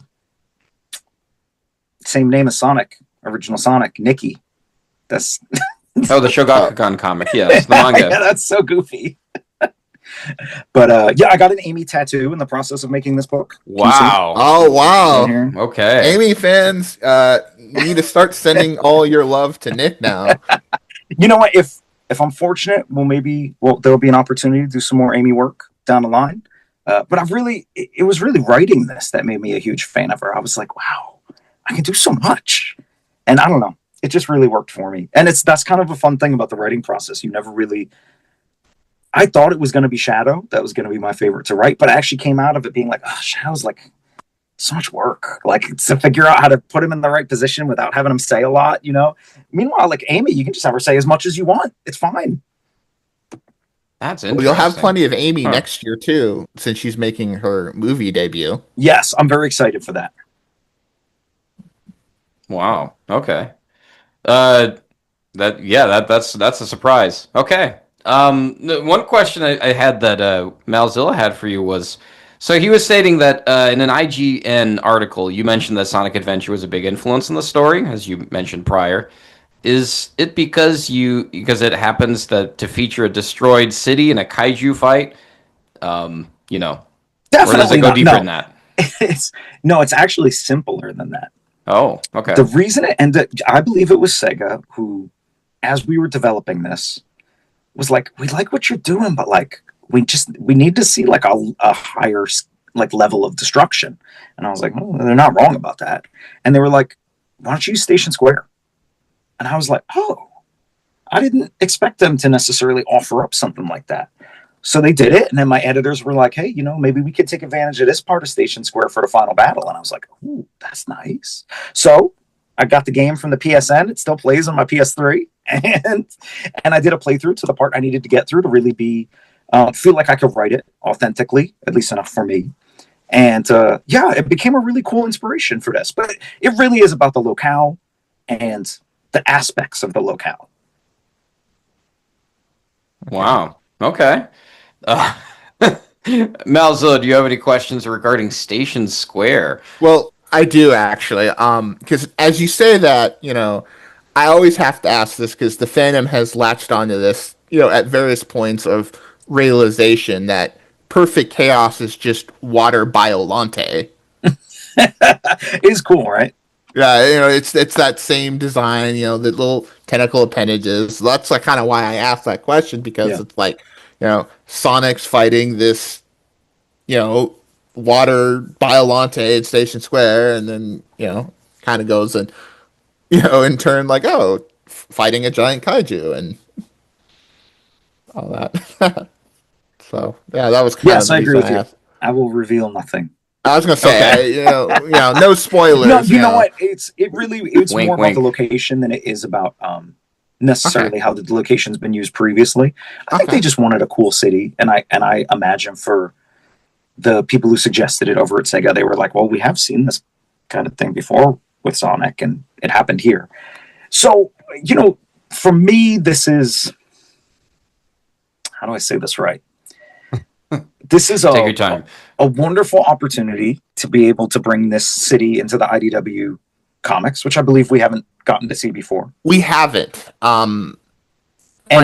B: same name as Sonic, original Sonic, Nikki. That's
A: Oh, the Shogakukan comic, yes, the manga.
B: yeah, that's so goofy. But yeah, I got an Amy tattoo in the process of making this book.
A: Wow.
C: Oh wow.
A: Okay.
C: Amy fans, need to start sending all your love to Nick now.
B: You know what? If I'm fortunate, there'll be an opportunity to do some more Amy work down the line. But it was really writing this that made me a huge fan of her. I was like, wow, I can do so much. And I don't know, it just really worked for me. And that's kind of a fun thing about the writing process. I thought it was going to be Shadow. That was going to be my favorite to write, but I actually came out of it being like, oh, Shadow's like so much work, like to figure out how to put him in the right position without having him say a lot, Meanwhile, like Amy, you can just have her say as much as you want. It's fine.
A: That's interesting.
C: Well, you'll have plenty of Amy next year too, since she's making her movie debut.
B: Yes, I'm very excited for that.
A: Wow. Okay. That's a surprise. Okay. One question I had that Malzilla had for you was, so he was stating that in an IGN article, you mentioned that Sonic Adventure was a big influence in the story, as you mentioned prior. Is it because it happens to feature a destroyed city in a kaiju fight? Or does it go deeper than that?
B: It's actually simpler than that.
A: Oh, okay.
B: The reason it ended, I believe it was Sega who, as we were developing this, was like, we like what you're doing, but like we need to see like a higher like level of destruction. And I was like, oh, they're not wrong about that. And they were like, why don't you use Station Square? And I was like, oh, I didn't expect them to necessarily offer up something like that. So they did it, and then my editors were like, hey, maybe we could take advantage of this part of Station Square for the final battle. And I was like, ooh, that's nice. So I got the game from the PSN. It still plays on my PS3. And I did a playthrough to the part I needed to get through to really feel like I could write it authentically, at least enough for me. And yeah, it became a really cool inspiration for this. But it really is about the locale and the aspects of the locale.
A: Wow. Okay. Malzo, do you have any questions regarding Station Square?
C: Well, I do actually. Because as you say that, I always have to ask this because the fandom has latched onto this, at various points of realization that perfect chaos is just water biolante.
B: It's cool, right?
C: Yeah, it's that same design, the little tentacle appendages. That's like kind of why I asked that question because it's like, Sonic's fighting this, water biolante at Station Square, and then kind of goes and in turn like fighting a giant kaiju and all that. So yeah, that was kind of the
B: I agree with you.
C: asked.
B: I will reveal nothing.
C: I was gonna say,
B: okay.
C: No spoilers.
B: No, you know what? It's
A: Wink,
B: more about
A: wink.
B: the location than it is about necessarily how the location's been used previously. I think they just wanted a cool city, and I imagine for the people who suggested it over at Sega, they were like, well, we have seen this kind of thing before with Sonic, and it happened here. So, for me, this is, how do I say this right? This is
A: Take your time.
B: A wonderful opportunity to be able to bring this city into the IDW comics, which I believe we haven't gotten to see before.
C: We haven't.
B: And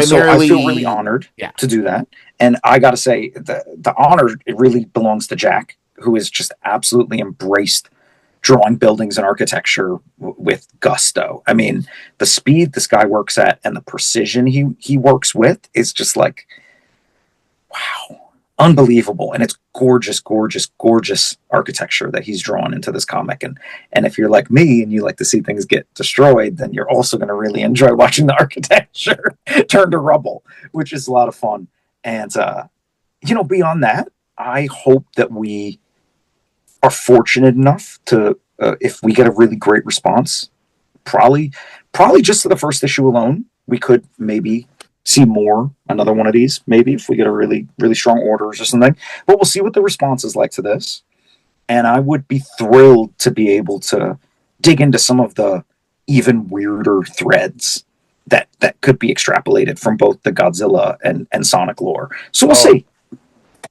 B: so I feel really honored to do that. And I got to say, the honor, it really belongs to Jack, who has just absolutely embraced drawing buildings and architecture with gusto. I mean, the speed this guy works at and the precision he works with is just like, wow, unbelievable, and it's gorgeous, gorgeous, gorgeous architecture that he's drawn into this comic. And if you're like me and you like to see things get destroyed, then you're also going to really enjoy watching the architecture turn to rubble, which is a lot of fun. And beyond that, I hope that we are fortunate enough to, if we get a really great response, probably just to the first issue alone, we could maybe see another one of these, maybe if we get a really, really strong orders or something. But we'll see what the response is like to this. And I would be thrilled to be able to dig into some of the even weirder threads that could be extrapolated from both the Godzilla and Sonic lore. So we'll see.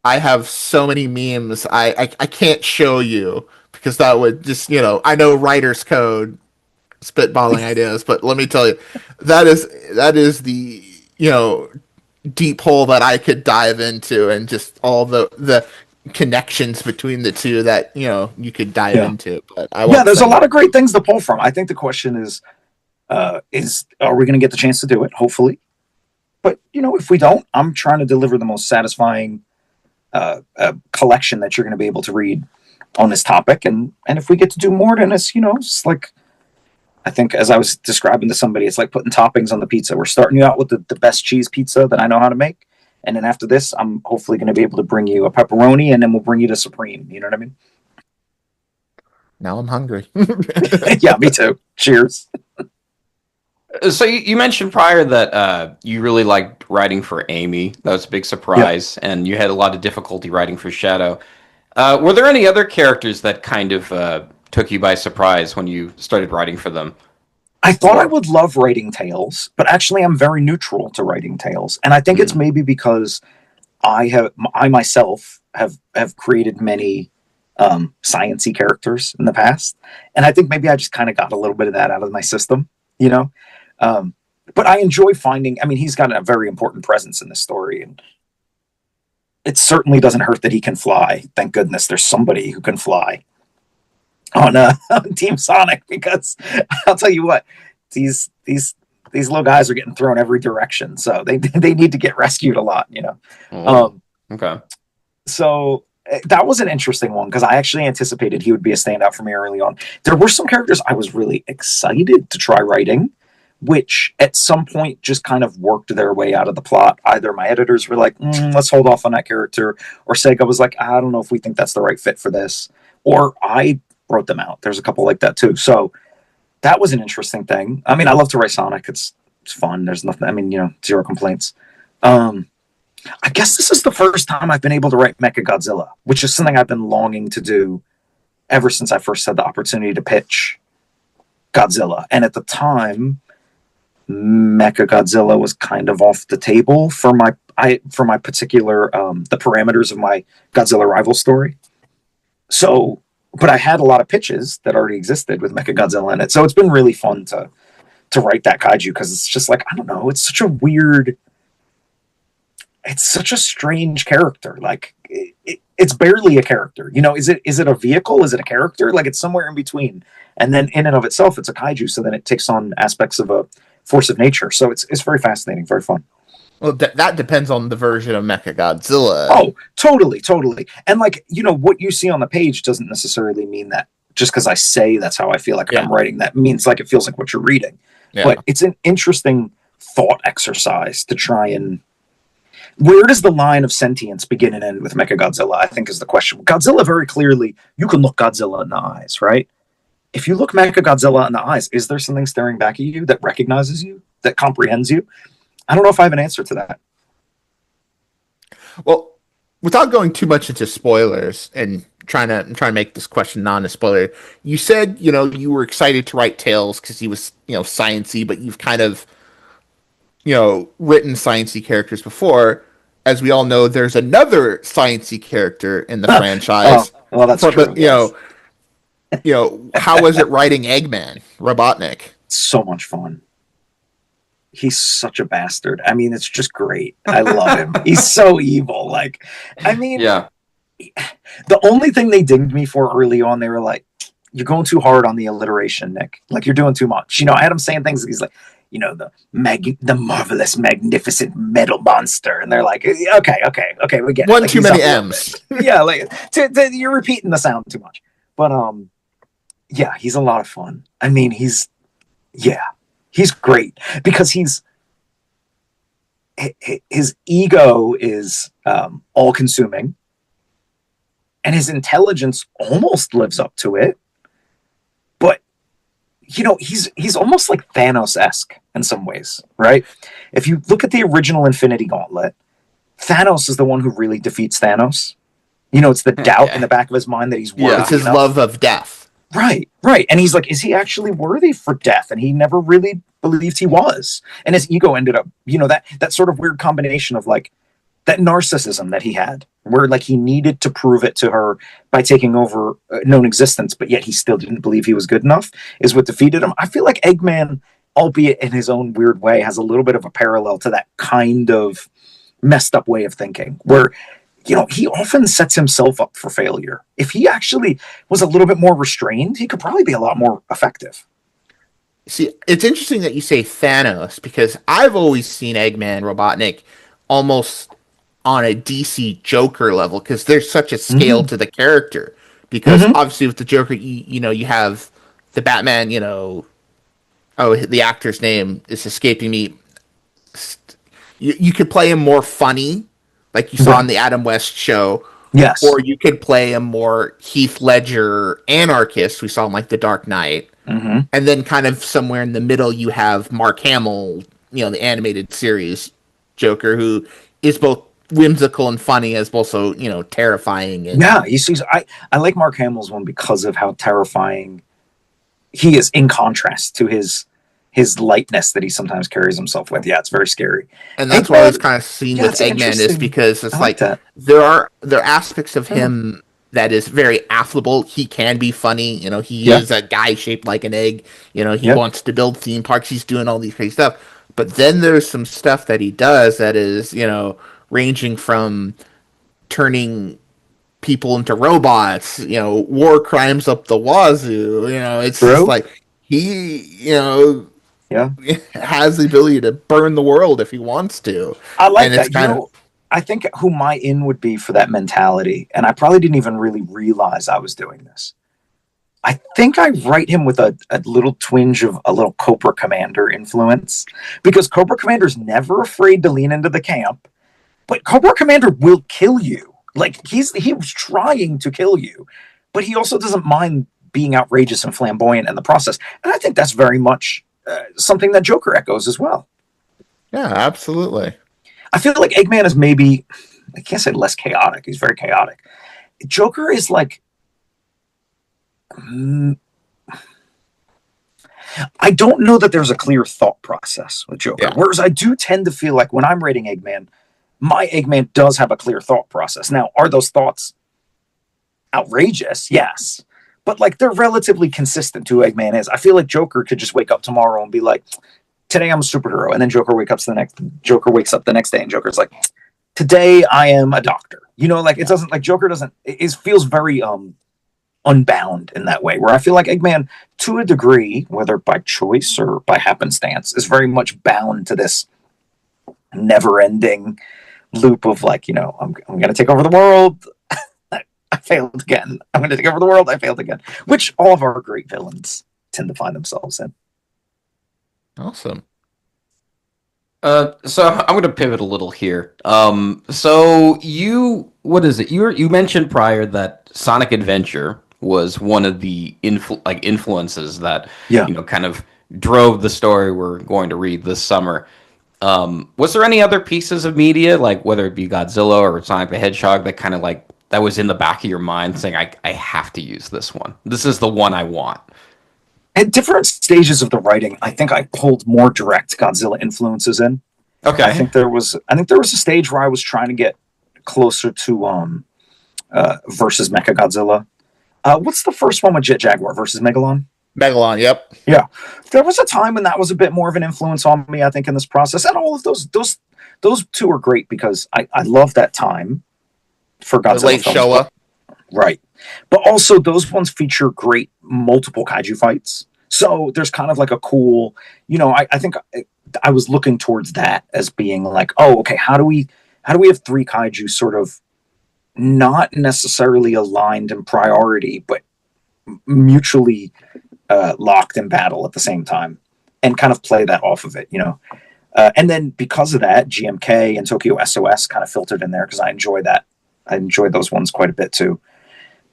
C: I have so many memes I can't show you because that would just, I know writer's code, spitballing ideas, but let me tell you, that is the, deep hole that I could dive into, and just all the connections between the two that, you could dive into. But
B: there's a lot of great things to pull from. I think the question is are we going to get the chance to do it? Hopefully. But, if we don't, I'm trying to deliver the most satisfying collection that you're going to be able to read on this topic. And if we get to do more than this, it's like, I think as I was describing to somebody, it's like putting toppings on the pizza. We're starting you out with the best cheese pizza that I know how to make. And then after this, I'm hopefully going to be able to bring you a pepperoni, and then we'll bring you the Supreme. You know what I mean?
C: Now I'm hungry.
B: Yeah, me too. Cheers.
A: So you mentioned prior that you really liked writing for Amy. That was a big surprise, and you had a lot of difficulty writing for Shadow. Were there any other characters that kind of took you by surprise when you started writing for them?
B: I thought I would love writing tales, but actually I'm very neutral to writing tales. And I think it's maybe because I myself have created many science-y characters in the past. And I think maybe I just kind of got a little bit of that out of my system, but I enjoy finding, he's got a very important presence in this story, and it certainly doesn't hurt that he can fly. Thank goodness there's somebody who can fly on Team Sonic, because I'll tell you what, these little guys are getting thrown every direction, so they need to get rescued a lot,
A: Okay.
B: So that was an interesting one, because I actually anticipated he would be a standout for me early on. There were some characters I was really excited to try writing, which at some point just kind of worked their way out of the plot. Either my editors were like, let's hold off on that character, or Sega was like, I don't know if we think that's the right fit for this, or I wrote them out. There's a couple like that too. So that was an interesting thing. I love to write Sonic. It's fun. There's nothing, zero complaints. I guess this is the first time I've been able to write Mechagodzilla, which is something I've been longing to do ever since I first had the opportunity to pitch Godzilla. And at the time, Mechagodzilla was kind of off the table for my particular the parameters of my Godzilla rival story. So, but I had a lot of pitches that already existed with Mechagodzilla in it. So it's been really fun to write that kaiju, because it's just like, I don't know, it's such a strange character. Like it's barely a character. Is it a vehicle? Is it a character? Like, it's somewhere in between. And then in and of itself, it's a kaiju. So then it takes on aspects of a force of nature. So it's very fascinating, very fun.
C: Well, that depends on the version of Mechagodzilla.
B: Oh, totally. And what you see on the page doesn't necessarily mean that just because I say that's how I feel like I'm writing, that means like it feels like what you're reading. Yeah. But it's an interesting thought exercise to try and, where does the line of sentience begin and end with Mechagodzilla, I think, is the question. Godzilla, very clearly, you can look Godzilla in the eyes, right? If you look Mechagodzilla in the eyes, is there something staring back at you that recognizes you, that comprehends you? I don't know if I have an answer to that.
C: Well, without going too much into spoilers and trying to make this question non-spoiler, you said, you were excited to write Tales because he was, science-y, but you've kind of, written science-y characters before. As we all know, there's another science-y character in the franchise.
B: Oh, well, that's true.
C: But, how was it writing Eggman, Robotnik?
B: So much fun. He's such a bastard. It's just great. I love him. He's so evil. Yeah. The only thing they dinged me for early on, they were like, you're going too hard on the alliteration, Nick. Like, you're doing too much. I had him saying things. He's like, the marvelous, magnificent metal monster, and they're like, okay, we get it.
C: One
B: Like,
C: too
B: he's
C: many
B: up a little
C: M's.
B: bit. Yeah, like you're repeating the sound too much. But yeah, he's a lot of fun. I mean, he's great because his ego is all consuming, and his intelligence almost lives up to it. But he's almost like Thanos-esque in some ways, right? If you look at the original Infinity Gauntlet, Thanos is the one who really defeats Thanos. It's the doubt in the back of his mind that he's worthy.
C: It's his love of death.
B: Right. And he's like, is he actually worthy for death? And he never really believed he was. And his ego ended up, that sort of weird combination of like that narcissism that he had, where like he needed to prove it to her by taking over known existence, but yet he still didn't believe he was good enough, is what defeated him. I feel like Eggman, albeit in his own weird way, has a little bit of a parallel to that kind of messed up way of thinking, where he often sets himself up for failure. If he actually was a little bit more restrained, he could probably be a lot more effective.
C: See, it's interesting that you say Thanos, because I've always seen Eggman Robotnik almost on a DC Joker level, because there's such a scale to the character. Because obviously with the Joker, you have the Batman, the actor's name is escaping me. You could play him more funny, like you saw on the Adam West show.
B: Yes.
C: Or you could play a more Heath Ledger anarchist. We saw him like The Dark Knight. And then kind of somewhere in the middle, you have Mark Hamill, the animated series Joker, who is both whimsical and funny, as also, terrifying. And
B: I like Mark Hamill's one because of how terrifying he is in contrast to his lightness that he sometimes carries himself with. Yeah, it's very scary.
C: And that's what I was kind of seeing with Eggman, is because it's like there are aspects of him that is very affable. He can be funny. He is a guy shaped like an egg. He wants to build theme parks. He's doing all these crazy stuff. But then there's some stuff that he does that is, ranging from turning people into robots, war crimes up the wazoo. It's just like he, has the ability to burn the world if he wants to.
B: I like that. I think who my in would be for that mentality, and I probably didn't even really realize I was doing this. I think I write him with a little twinge of a little Cobra Commander influence, because Cobra Commander's never afraid to lean into the camp, but Cobra Commander will kill you. Like he was trying to kill you, but he also doesn't mind being outrageous and flamboyant in the process. And I think that's very much something that Joker echoes as well.
C: Yeah, absolutely.
B: I feel like Eggman is maybe, I can't say less chaotic. He's very chaotic. Joker is like, I don't know that there's a clear thought process with Joker. Yeah. Whereas I do tend to feel like when I'm rating Eggman, my Eggman does have a clear thought process. Now, are those thoughts outrageous? Yes. But like they're relatively consistent to who Eggman is. I feel like Joker could just wake up tomorrow and be like, today I'm a superhero. And then Joker wakes up the next day and Joker's like, today I am a doctor. It doesn't, like Joker doesn't, it feels very unbound in that way, where I feel like Eggman, to a degree, whether by choice or by happenstance, is very much bound to this never-ending loop of like, I'm going to take over the world. I failed again. I'm going to take over the world. I failed again. Which all of our great villains tend to find themselves in.
C: Awesome.
A: So I'm going to pivot a little here. So what is it? You mentioned prior that Sonic Adventure was one of the influences that kind of drove the story we're going to read this summer. Was there any other pieces of media, like whether it be Godzilla or Sonic the Hedgehog, that kind of like that was in the back of your mind saying, I have to use this one. This is the one I want.
B: At different stages of the writing, I think I pulled more direct Godzilla influences in.
A: Okay.
B: I think there was a stage where I was trying to get closer to versus Mechagodzilla. What's the first one with Jet Jaguar versus Megalon?
C: Megalon, yep.
B: Yeah. There was a time when that was a bit more of an influence on me, I think, in this process. And all of those two are great because I love that time for Godzilla.
C: The late Showa.
B: Right. But also those ones feature great multiple kaiju fights. So there's kind of like a cool, I think I was looking towards that as being like, oh, okay, how do we have three kaiju sort of not necessarily aligned in priority, but mutually locked in battle at the same time, and kind of play that off of it, and then because of that, GMK and Tokyo SOS kind of filtered in there because I enjoy that. I enjoy those ones quite a bit too.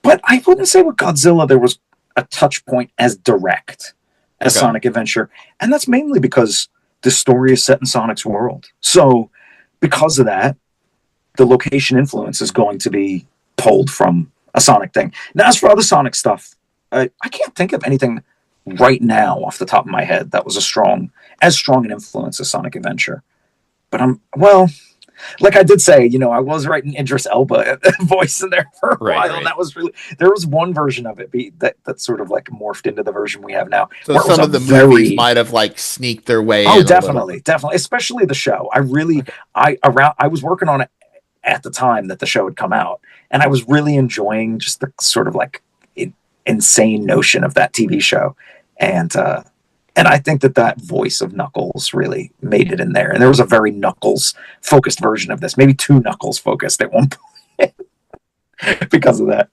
B: But I wouldn't say with Godzilla there was a touch point as direct as Sonic Adventure, and that's mainly because the story is set in Sonic's world. So because of that, the location influence is going to be pulled from a Sonic thing. Now, as for other Sonic stuff, I can't think of anything right now off the top of my head that was as strong an influence as Sonic Adventure. But like I did say, I was writing Idris Elba voice in there for a while. And that was there was one version of it that sort of like morphed into the version we have now.
C: So some of the movies might have like sneaked their way in.
B: Oh, definitely. Especially the show. I was working on it at the time that the show had come out, and I was really enjoying just the sort of like insane notion of that TV show. And I think that voice of Knuckles really made it in there. And there was a very Knuckles-focused version of this, maybe too Knuckles-focused at one point because of that.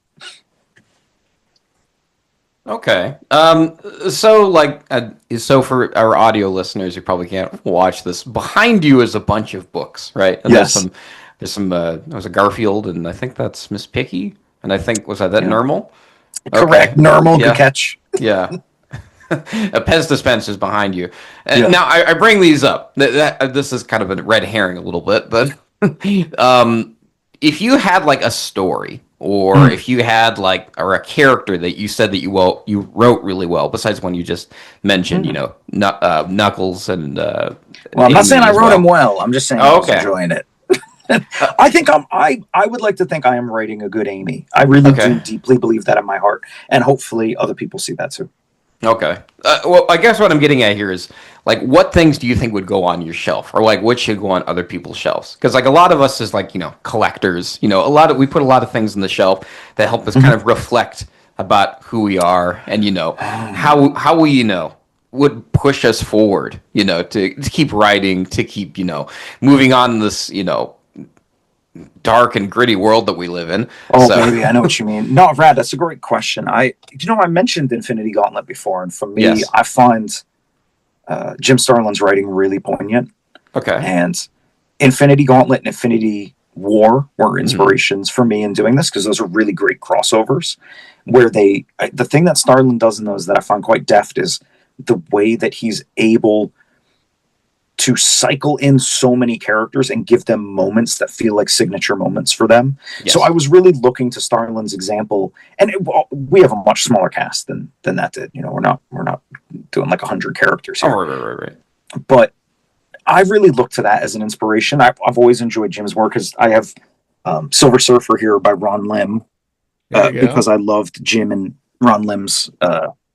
A: Okay. So for our audio listeners who probably can't watch this, behind you is a bunch of books, right? And
B: yes.
A: There's some, there was a Garfield, and I think that's Miss Piggy. And I think, was that Normal?
B: Correct. Okay. Normal, good catch.
A: Yeah. A Pez dispenser is behind you. Now, I bring these up. This is kind of a red herring a little bit, but if you had like a story, or if you had or a character that you said that you wrote really well, besides one you just mentioned, Knuckles and.
B: Well, I'm not saying I wrote him well. I'm just saying I was enjoying it. I think I would like to think I am writing a good Amy. I really do deeply believe that in my heart, and hopefully other people see that too.
A: Okay. Well, I guess what I'm getting at here is, what things do you think would go on your shelf, or what should go on other people's shelves? Because a lot of us is collectors. We put a lot of things on the shelf that help us kind of reflect about who we are, and how we would push us forward. To keep writing, to keep moving on this dark and gritty world that we live in.
B: Oh, baby, I know what you mean. No, Rad, that's a great question. I mentioned Infinity Gauntlet before, and for me, I find Jim Starlin's writing really poignant.
A: Okay.
B: And Infinity Gauntlet and Infinity War were inspirations for me in doing this, because those are really great crossovers, where the thing that Starlin does in those that I find quite deft is the way that he's able to cycle in so many characters and give them moments that feel like signature moments for them. Yes. So I was really looking to Starlin's example, and we have a much smaller cast than that did. We're not doing 100 characters here.
A: Oh, right.
B: But I really looked to that as an inspiration. I've always enjoyed Jim's work, because I have Silver Surfer here by Ron Lim, because I loved Jim and Ron Lim's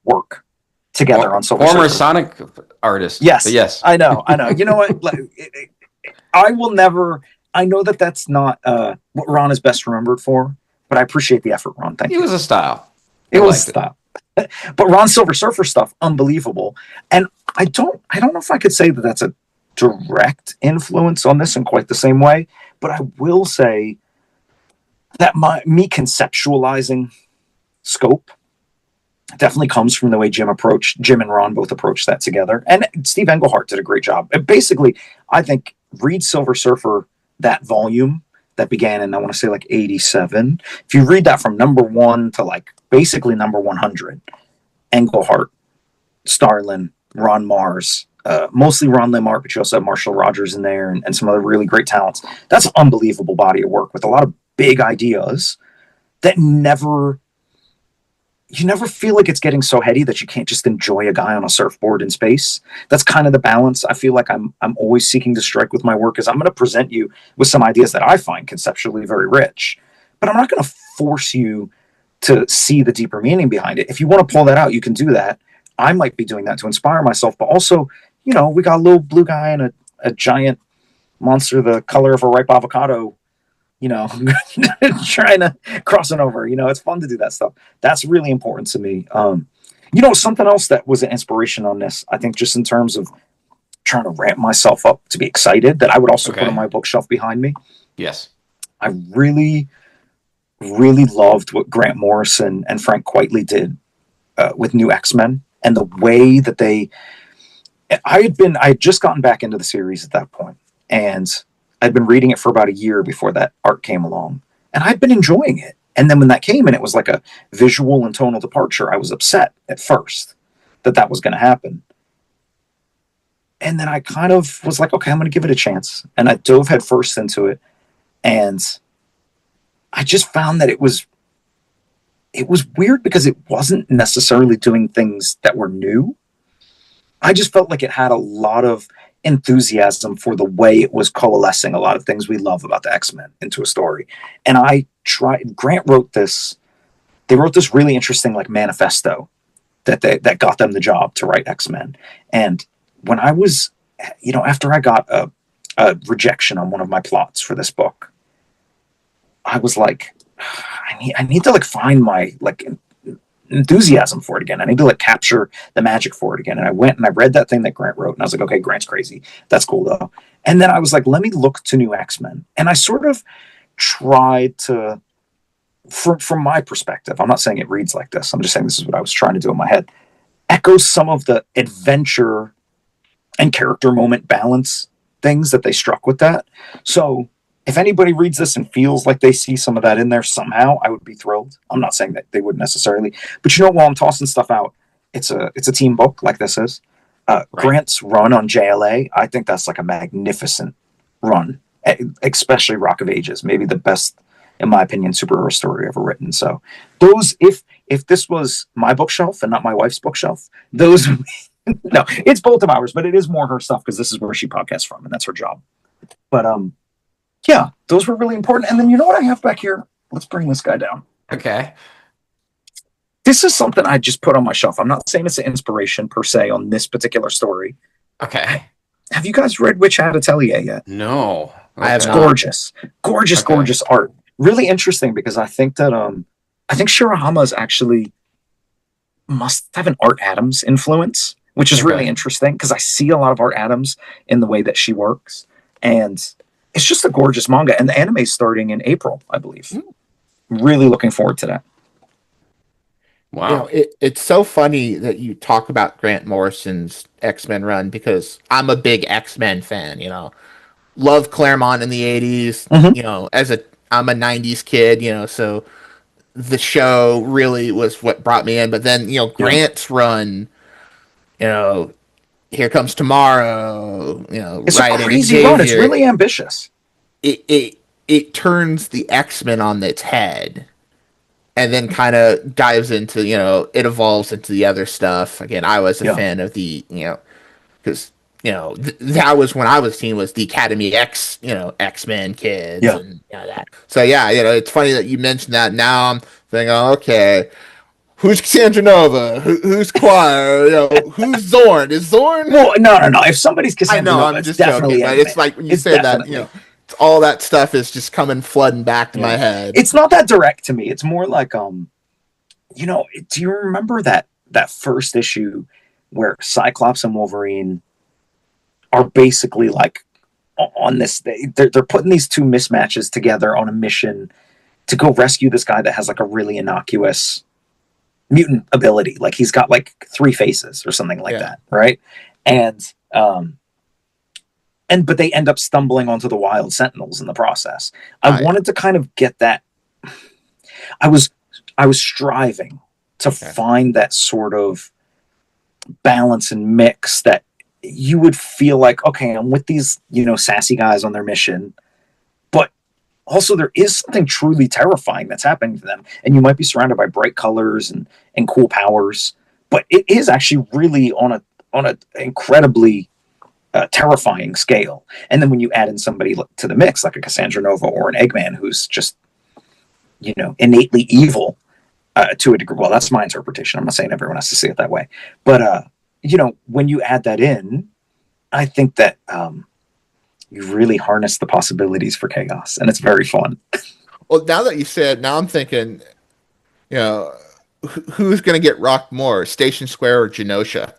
B: work together on Silver
A: former
B: Surfer.
A: Sonic artist.
B: Yes. I know. You know what? I will never. I know that's not what Ron is best remembered for, but I appreciate the effort, Ron. Thank you.
A: It was a style.
B: It was a style. But Ron's Silver Surfer stuff, unbelievable. And I don't know if I could say that that's a direct influence on this in quite the same way, but I will say that me conceptualizing scope definitely comes from the way Jim and Ron both approached that together. And Steve Englehart did a great job. And basically, I think read Silver Surfer, that volume that began in, I want to say 87. If you read that from number 1 to basically number 100, Englehart, Starlin, Ron Mars, mostly Ron Lim art, but you also have Marshall Rogers in there and some other really great talents. That's an unbelievable body of work with a lot of big ideas that you never feel like it's getting so heady that you can't just enjoy a guy on a surfboard in space. That's kind of the balance I feel like I'm always seeking to strike with my work, is I'm going to present you with some ideas that I find conceptually very rich, but I'm not going to force you to see the deeper meaning behind it. If you want to pull that out, you can do that. I might be doing that to inspire myself, but also, we got a little blue guy and a giant monster the color of a ripe avocado, trying to crossing over. It's fun to do that stuff. That's really important to me. Something else that was an inspiration on this, I think, just in terms of trying to ramp myself up to be excited, that I would also put on my bookshelf behind me.
A: Yes.
B: I really, really loved what Grant Morrison and Frank Quitely did with New X-Men, and the way that I had just gotten back into the series at that point, and I'd been reading it for about a year before that art came along, and I'd been enjoying it. And then when that came and it was like a visual and tonal departure, I was upset at first that was going to happen. And then I kind of was like, okay, I'm going to give it a chance. And I dove headfirst into it. And I just found that it was weird because it wasn't necessarily doing things that were new. I just felt like it had a lot of enthusiasm for the way it was coalescing a lot of things we love about the X-Men into a story. And Grant wrote this, they wrote this really interesting like manifesto that got them the job to write X-Men. And when I was, after I got a rejection on one of my plots for this book, I was like, I need to like find my like enthusiasm for it again. I need to like capture the magic for it again. And I went and I read that thing that Grant wrote, and I was like, okay, Grant's crazy. That's cool though. And then I was like, let me look to New X-Men. And I sort of tried to, from my perspective, I'm not saying it reads like this, I'm just saying this is what I was trying to do in my head, echoes some of the adventure and character moment balance things that they struck with that. So if anybody reads this and feels like they see some of that in there somehow, I would be thrilled. I'm not saying that they would necessarily, but while I'm tossing stuff out, it's a team book like this is. Right. Grant's run on JLA, I think that's like a magnificent run, especially Rock of Ages, maybe the best, in my opinion, superhero story ever written. So those, if this was my bookshelf and not my wife's bookshelf, those, no, it's both of ours, but it is more her stuff because this is where she podcasts from and that's her job. But yeah, those were really important. And then you know what I have back here? Let's bring this guy down.
A: Okay.
B: This is something I just put on my shelf. I'm not saying it's an inspiration per se on this particular story.
A: Okay.
B: Have you guys read Witch Hat Atelier yet?
A: No. Okay.
B: I have gorgeous art. Really interesting because I think that I think Shirahama's actually must have an Art Adams influence, which is really interesting because I see a lot of Art Adams in the way that she works. And it's just a gorgeous manga, and the anime is starting in April, I believe. Really looking forward to that.
A: Wow.
C: It's so funny that you talk about Grant Morrison's X-Men run because I'm a big X-Men fan, Love Claremont in the 80s, I'm a 90s kid, so the show really was what brought me in. But then, Grant's run, Here Comes Tomorrow,
B: it's a crazy run. It's really ambitious.
C: It turns the X-Men on its head, and then kind of dives into it evolves into the other stuff. Again, I was a fan of the because that was when I was teen was the Academy X X-Men kids and that. So it's funny that you mentioned that. Now I'm thinking, okay. Who's Cassandra Nova? Who's Choir? Who's Zorn? Is Zorn?
B: Well, no. If somebody's Cassandra Nova,
C: I'm just joking. But it's like when you say that, all that stuff is just coming flooding back to my head.
B: It's not that direct to me. It's more like, do you remember that first issue where Cyclops and Wolverine are basically like on this? They're putting these two mismatches together on a mission to go rescue this guy that has like a really innocuous mutant ability, like he's got like 3 faces or something like that, right? And but they end up stumbling onto the Wild Sentinels in the process. I wanted to kind of get that. I was striving to find that sort of balance and mix that you would feel like, okay, I'm with these sassy guys on their mission, but also there is something truly terrifying that's happening to them, and you might be surrounded by bright colors and cool powers, but it is actually really on a incredibly terrifying scale. And then when you add in somebody to the mix like a Cassandra Nova or an Eggman who's just innately evil to a degree, well, that's my interpretation, I'm not saying everyone has to see it that way, but when you add that in, I think that you really harness the possibilities for chaos, and it's very fun.
C: Well, now that you said, now I'm thinking, who's going to get rocked more, Station Square or Genosha?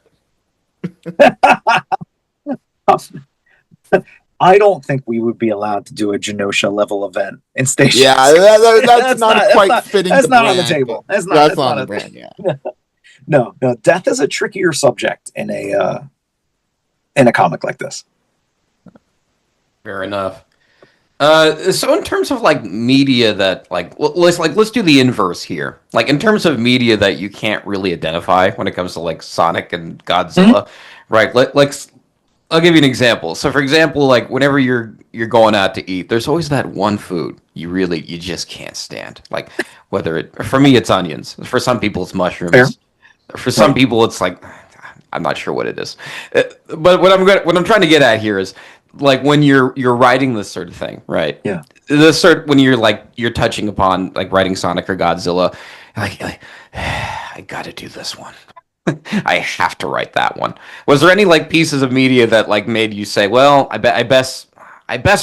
B: I don't think we would be allowed to do a Genosha level event in Station.
C: Yeah, that's not quite fitting.
B: That's
C: the
B: not
C: brand,
B: on the table. That's
C: not
B: on
C: the brand. Yeah.
B: No. Death is a trickier subject in a comic like this.
A: Fair enough. So in terms of like media that let's do the inverse here. Like in terms of media that you can't really identify when it comes to like Sonic and Godzilla, right? I'll give you an example. So for example, like whenever you're going out to eat, there's always that one food you just can't stand. Like for me it's onions. For some people it's mushrooms.
B: Fair.
A: For some people it's like I'm not sure what it is. But what I'm trying to get at here is like when you're writing this sort of thing, right?
B: Yeah.
A: When you're touching upon like writing Sonic or Godzilla, like I got to do this one. I have to write that one. Was there any like pieces of media that like made you say, "Well, I best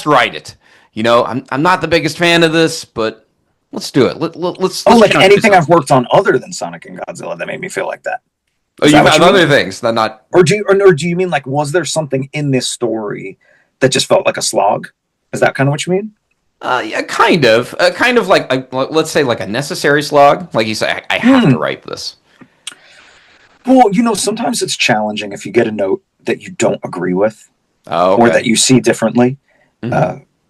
A: write it"? You know, I'm not the biggest fan of this, but let's do it. Let's
B: like anything I've worked on other than Sonic and Godzilla that made me feel like that.
A: Oh, you've had other things that not.
B: Or do you mean like was there something in this story that just felt like a slog? Is that kind of what you mean?
A: Yeah, kind of like let's say like a necessary slog. Like you say, I have to write this.
B: Well, sometimes it's challenging if you get a note that you don't agree with,
A: okay.
B: or that you see differently,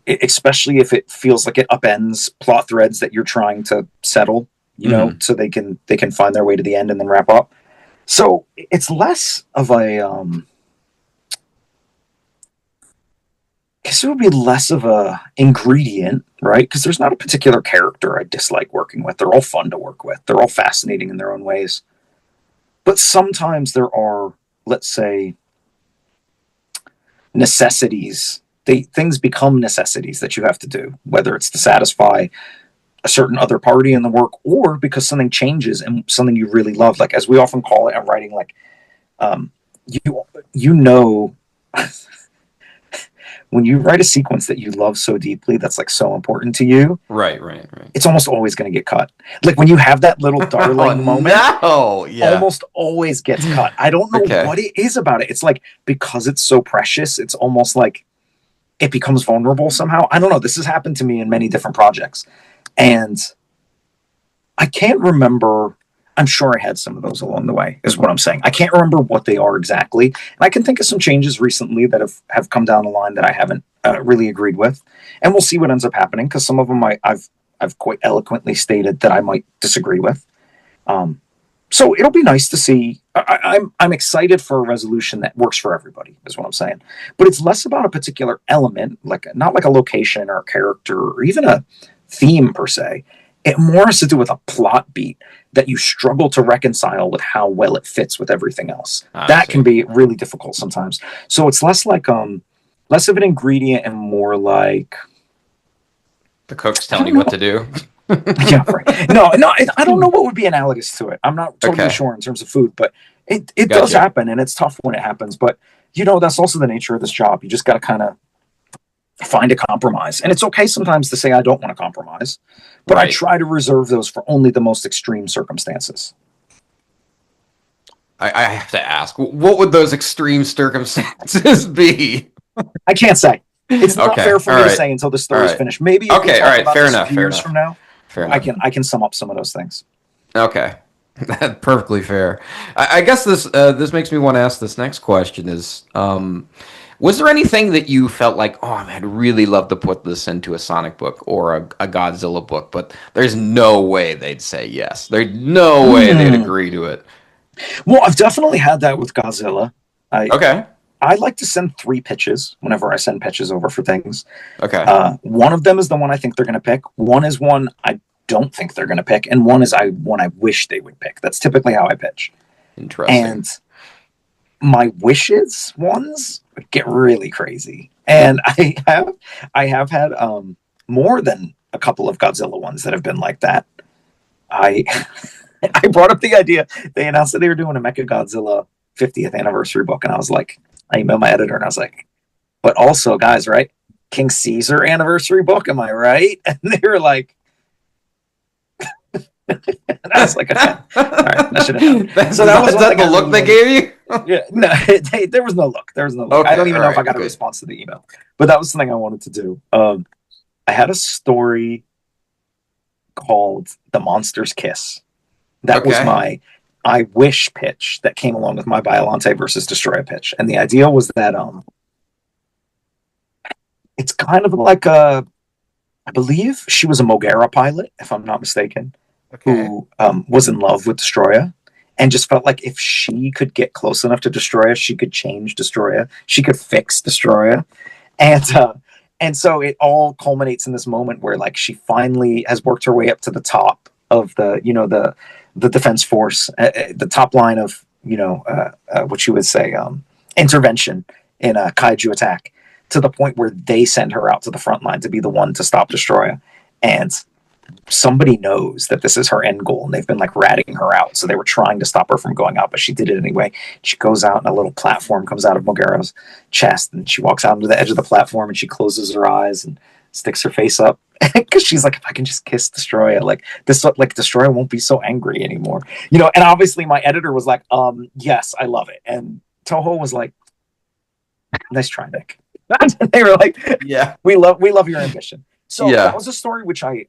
B: especially if it feels like it upends plot threads that you're trying to settle, so they can find their way to the end and then wrap up. So it's less of a, I guess it would be less of a ingredient, right? Because there's not a particular character I dislike working with. They're all fun to work with. They're all fascinating in their own ways. But sometimes there are, let's say, necessities. Things become necessities that you have to do, whether it's to satisfy a certain other party in the work or because something changes and something you really love. Like, as we often call it in writing, like, when you write a sequence that you love so deeply, that's like so important to you.
A: Right.
B: It's almost always going to get cut. Like when you have that little darling moment, almost always gets cut. I don't know what it is about it. It's like, because it's so precious, it's almost like it becomes vulnerable somehow. I don't know. This has happened to me in many different projects. And I can't remember. I'm sure I had some of those along the way, is what I'm saying. I can't remember what they are exactly. And I can think of some changes recently that have come down the line that I haven't really agreed with. And we'll see what ends up happening, because some of them I've quite eloquently stated that I might disagree with. So it'll be nice to see. I'm excited for a resolution that works for everybody, is what I'm saying. But it's less about a particular element, not like a location or a character or even a theme per se. It more has to do with a plot beat that you struggle to reconcile with how well it fits with everything else. That can be really difficult sometimes. So it's less like less of an ingredient and more like
A: the cook's telling you what to do.
B: Yeah, right. No, I don't know what would be analogous to it. I'm not totally sure in terms of food, but it does happen, and it's tough when it happens. But that's also the nature of this job. You just got to kind of find a compromise, and it's okay sometimes to say I don't want to compromise, but I try to reserve those for only the most extreme circumstances.
A: I have to ask, what would those extreme circumstances be?
B: I can't say. It's not fair for me to say until the story is finished. Maybe
A: all right, fair enough.
B: Years from now,
A: fair enough.
B: I can sum up some of those things.
A: Okay. Perfectly fair. I guess this makes me want to ask this next question is, was there anything that you felt like, oh, I'd really love to put this into a Sonic book or a Godzilla book, but there's no way they'd say yes. There's no way they'd agree to it.
B: Well, I've definitely had that with Godzilla. I like to send 3 pitches whenever I send pitches over for things.
A: Okay.
B: One of them is the one I think they're going to pick. One is one I don't think they're going to pick, and one is one I wish they would pick. That's typically how I pitch.
A: Interesting.
B: And my wishes ones get really crazy, and I have had more than a couple of Godzilla ones that have been like that. I brought up the idea. They announced that they were doing a Mechagodzilla 50th anniversary book, and I was like, I emailed my editor and I was like, but also, guys, right? King Caesar anniversary book, am I right? And they were like, And I was like, okay, all right, that should have happened.
A: So that was the look they gave you?
B: Yeah, no, there was no look. There was no look.
A: Okay,
B: I don't even know if I
A: alright,
B: got a
A: good.
B: response to the email, but that was something I wanted to do. I had a story called "The Monster's Kiss." That was
A: Okay.
B: my I wish pitch that came along with my Biolante versus Destroya pitch, and the idea was that it's kind of like I believe she was a Mogera pilot, if I'm not mistaken,
C: Okay.
B: who was in love with Destroya and just felt like if she could get close enough to Destroya, she could change Destroya. She could fix Destroya. And so it all culminates in this moment where like she finally has worked her way up to the top of the defense force, the top line of what you would say intervention in a kaiju attack, to the point where they send her out to the front line to be the one to stop Destroya. And somebody knows that this is her end goal, and they've been like ratting her out. So they were trying to stop her from going out, but she did it anyway. She goes out, and a little platform comes out of Mogera's chest, and she walks out to the edge of the platform, and she closes her eyes and sticks her face up because she's like, if I can just kiss Destroya, like this, like Destroya won't be so angry anymore, And obviously, my editor was like, yes, I love it, and Toho was like, nice try, Nick. They were like,
A: Yeah.
B: we love your ambition. So
A: Yeah.
B: that was a story which I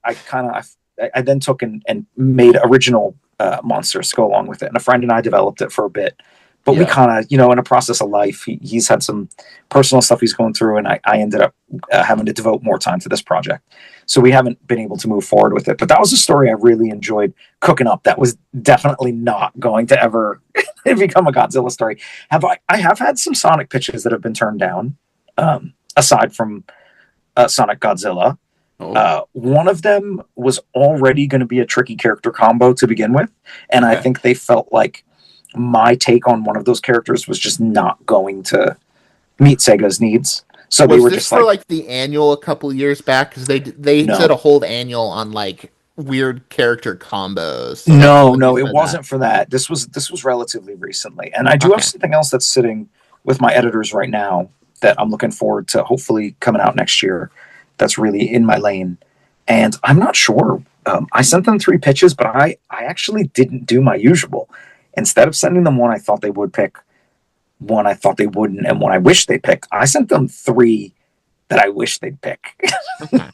B: then took and made original monsters to go along with it. And a friend and I developed it for a bit. But we
A: Yeah.
B: kind of, in a process of life, he's had some personal stuff he's going through, and I ended up having to devote more time to this project. So we haven't been able to move forward with it. But that was a story I really enjoyed cooking up. That was definitely not going to ever become a Godzilla story. I have had some Sonic pitches that have been turned down, aside from Sonic Godzilla.
A: Oh.
B: One of them was already going to be a tricky character combo to begin with, and I
A: Okay.
B: think they felt like my take on one of those characters was just not going to meet Sega's needs. So they
C: Was
B: were
C: this
B: just
C: for
B: like,
C: like the annual a couple years back? Because they
B: No.
C: did a whole annual on like weird character combos. So
B: no,
C: wouldn't be
B: it
C: for
B: wasn't for that. This was relatively recently, and I do have
C: Okay.
B: something else that's sitting with my editors right now that I'm looking forward to hopefully coming out next year. That's really in my lane, and I'm not sure. I sent them 3 pitches, but I actually didn't do my usual. Instead of sending them one I thought they would pick, one I thought they wouldn't, and one I wish they picked, I sent them 3 that I wish they'd pick.
C: Okay.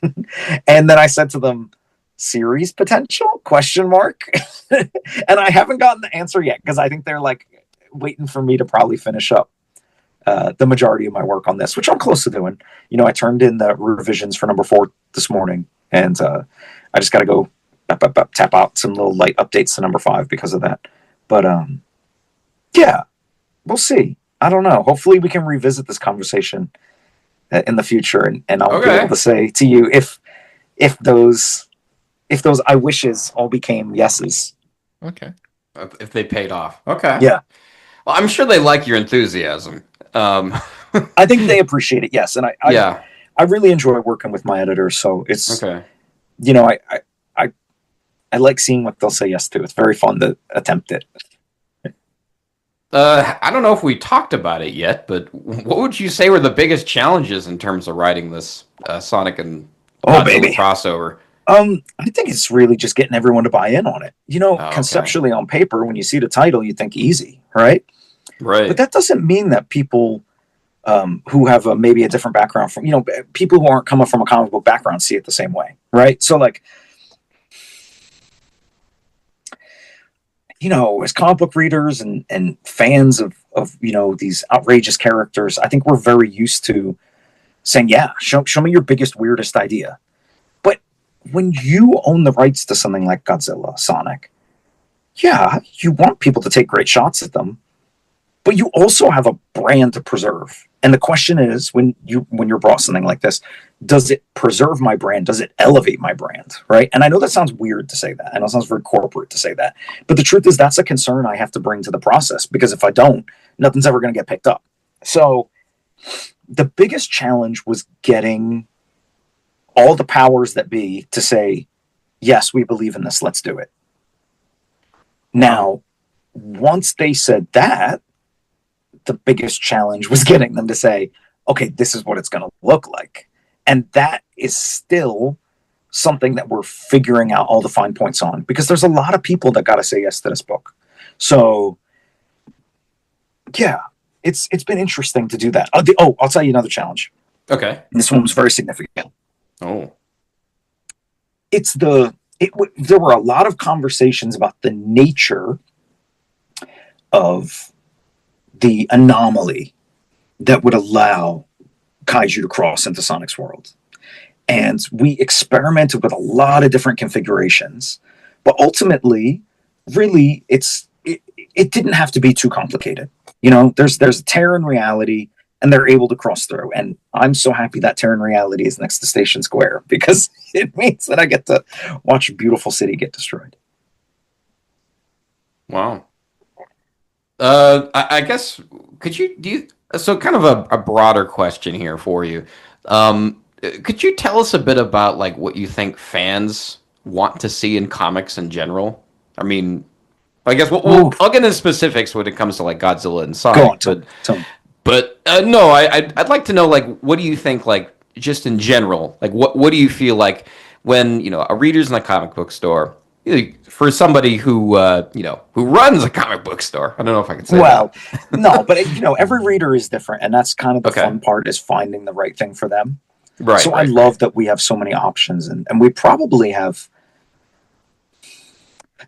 B: And then I said to them, series potential question mark. And I haven't gotten the answer yet because I think they're like waiting for me to probably finish up the majority of my work on this, which I'm close to doing. I turned in the revisions for number 4 this morning, and I just got to go tap out some little light updates to number 5 because of that. But yeah, we'll see. I don't know. Hopefully we can revisit this conversation in the future, and I'll be
A: Okay.
B: able to say to you if those I wishes all became yeses.
C: Okay.
A: If they paid off. Okay.
B: Yeah,
A: Well, I'm sure they like your enthusiasm.
B: I think they appreciate it. Yes, and
A: Yeah.
B: I really enjoy working with my editors. So it's
A: Okay.
B: I like seeing what they'll say yes to. It's very fun to attempt it.
A: I don't know if we talked about it yet, but what would you say were the biggest challenges in terms of writing this Sonic and
B: Oh,
A: Godzilla
B: baby.
A: crossover?
B: I think it's really just getting everyone to buy in on it.
A: okay.
B: Conceptually on paper, when you see the title, you think easy, right?
A: Right.
B: But that doesn't mean that people who have maybe a different background from, people who aren't coming from a comic book background see it the same way, right? So like, as comic book readers and fans of these outrageous characters, I think we're very used to saying, yeah, show me your biggest, weirdest idea. But when you own the rights to something like Godzilla, Sonic, yeah, you want people to take great shots at them, but you also have a brand to preserve. And the question is, when you're brought something like this, does it preserve my brand? Does it elevate my brand? Right? And I know that sounds weird to say that. I know it sounds very corporate to say that. But the truth is, that's a concern I have to bring to the process, because if I don't, nothing's ever going to get picked up. So the biggest challenge was getting all the powers that be to say, yes, we believe in this. Let's do it. Now, once they said that, the biggest challenge was getting them to say, okay, this is what it's going to look like. And that is still something that we're figuring out all the fine points on, because there's a lot of people that got to say yes to this book. So yeah, it's been interesting to do that. I'll tell you another challenge.
A: Okay.
B: This one was very significant.
A: Oh.
B: There were a lot of conversations about the nature of the anomaly that would allow kaiju to cross into Sonic's world. And we experimented with a lot of different configurations, but ultimately, really, it didn't have to be too complicated. You know, there's a tear in reality, and they're able to cross through. And I'm so happy that tear in reality is next to Station Square, because it means that I get to watch a beautiful city get destroyed.
A: Wow. I guess so kind of a broader question here for you. Could you tell us a bit about like what you think fans want to see in comics in general? I mean, I guess I'll get into specifics when it comes to like Godzilla and Sonic.
B: Go on, tell me.
A: But no, I'd like to know, like, what do you think, like, just in general, like, what do you feel like when, you know, a reader's in a comic book store, for somebody who, who runs a comic book store? I don't know if I can say
B: that. No, but, every reader is different, and that's kind of the fun part, is finding the right thing for them.
A: Right.
B: So I love that we have so many options, and we probably have.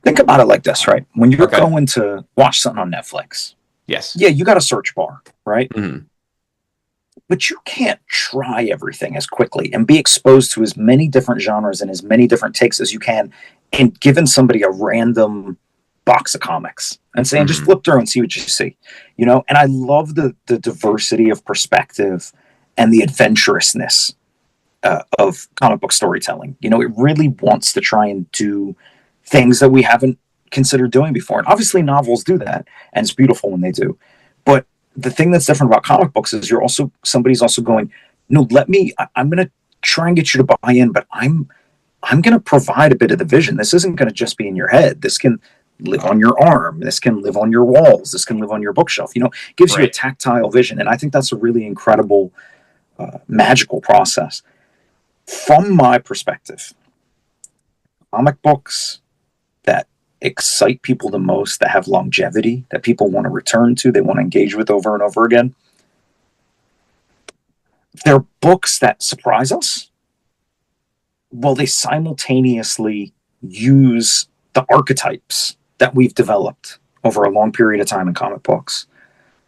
B: Think about it like this, right? When you're going to watch something on Netflix.
A: Yes.
B: Yeah, you got a search bar, right?
A: Mm-hmm.
B: But you can't try everything as quickly and be exposed to as many different genres and as many different takes as you can, and giving somebody a random box of comics and saying, just flip through and see what you see, And I love the diversity of perspective and the adventurousness of comic book storytelling. It really wants to try and do things that we haven't considered doing before. And obviously novels do that, and it's beautiful when they do. But the thing that's different about comic books is somebody's also going, no, I'm going to try and get you to buy in, but I'm going to provide a bit of the vision. This isn't going to just be in your head. This can live on your arm. This can live on your walls. This can live on your bookshelf. Gives you a tactile vision. And I think that's a really incredible, magical process. From my perspective, comic books that excite people the most, that have longevity, that people want to return to, they want to engage with over and over again, they're books that surprise us, while they simultaneously use the archetypes that we've developed over a long period of time in comic books.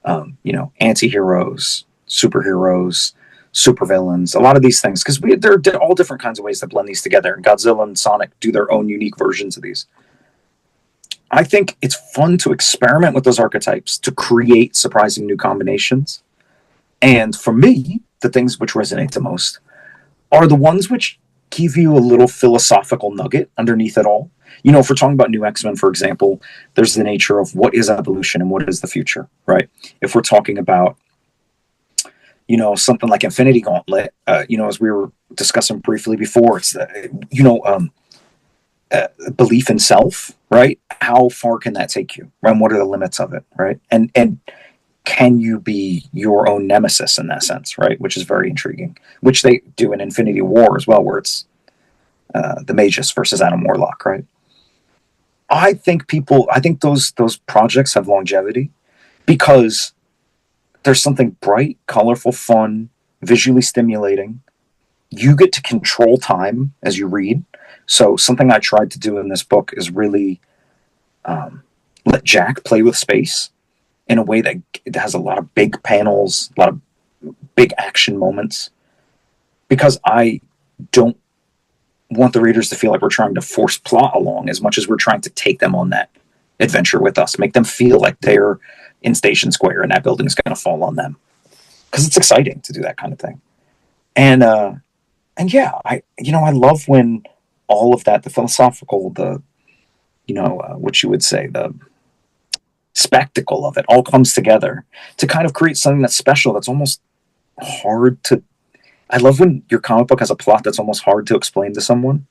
B: Anti-heroes, superheroes, supervillains, a lot of these things, because there are all different kinds of ways to blend these together, and Godzilla and Sonic do their own unique versions of these. I think it's fun to experiment with those archetypes to create surprising new combinations. And for me, the things which resonate the most are the ones which give you a little philosophical nugget underneath it all. If we're talking about New X-Men, for example, there's the nature of what is evolution and what is the future, right? If we're talking about, something like Infinity Gauntlet, as we were discussing briefly before, it's belief in self, right? How far can that take you, right? And what are the limits of it, right? And can you be your own nemesis in that sense, right? Which is very intriguing, which they do in Infinity War as well, where it's the Magus versus Adam Warlock, right? I think those projects have longevity because there's something bright, colorful, fun, visually stimulating. You get to control time as you read. So something I tried to do in this book is really let Jack play with space in a way that it has a lot of big panels, a lot of big action moments, because I don't want the readers to feel like we're trying to force plot along as much as we're trying to take them on that adventure with us, make them feel like they're in Station Square and that building is going to fall on them, because it's exciting to do that kind of thing. And yeah, I love when all of that, the philosophical, the what you would say, the spectacle of it all comes together to kind of create something that's special, that's almost hard to. I love when your comic book has a plot that's almost hard to explain to someone.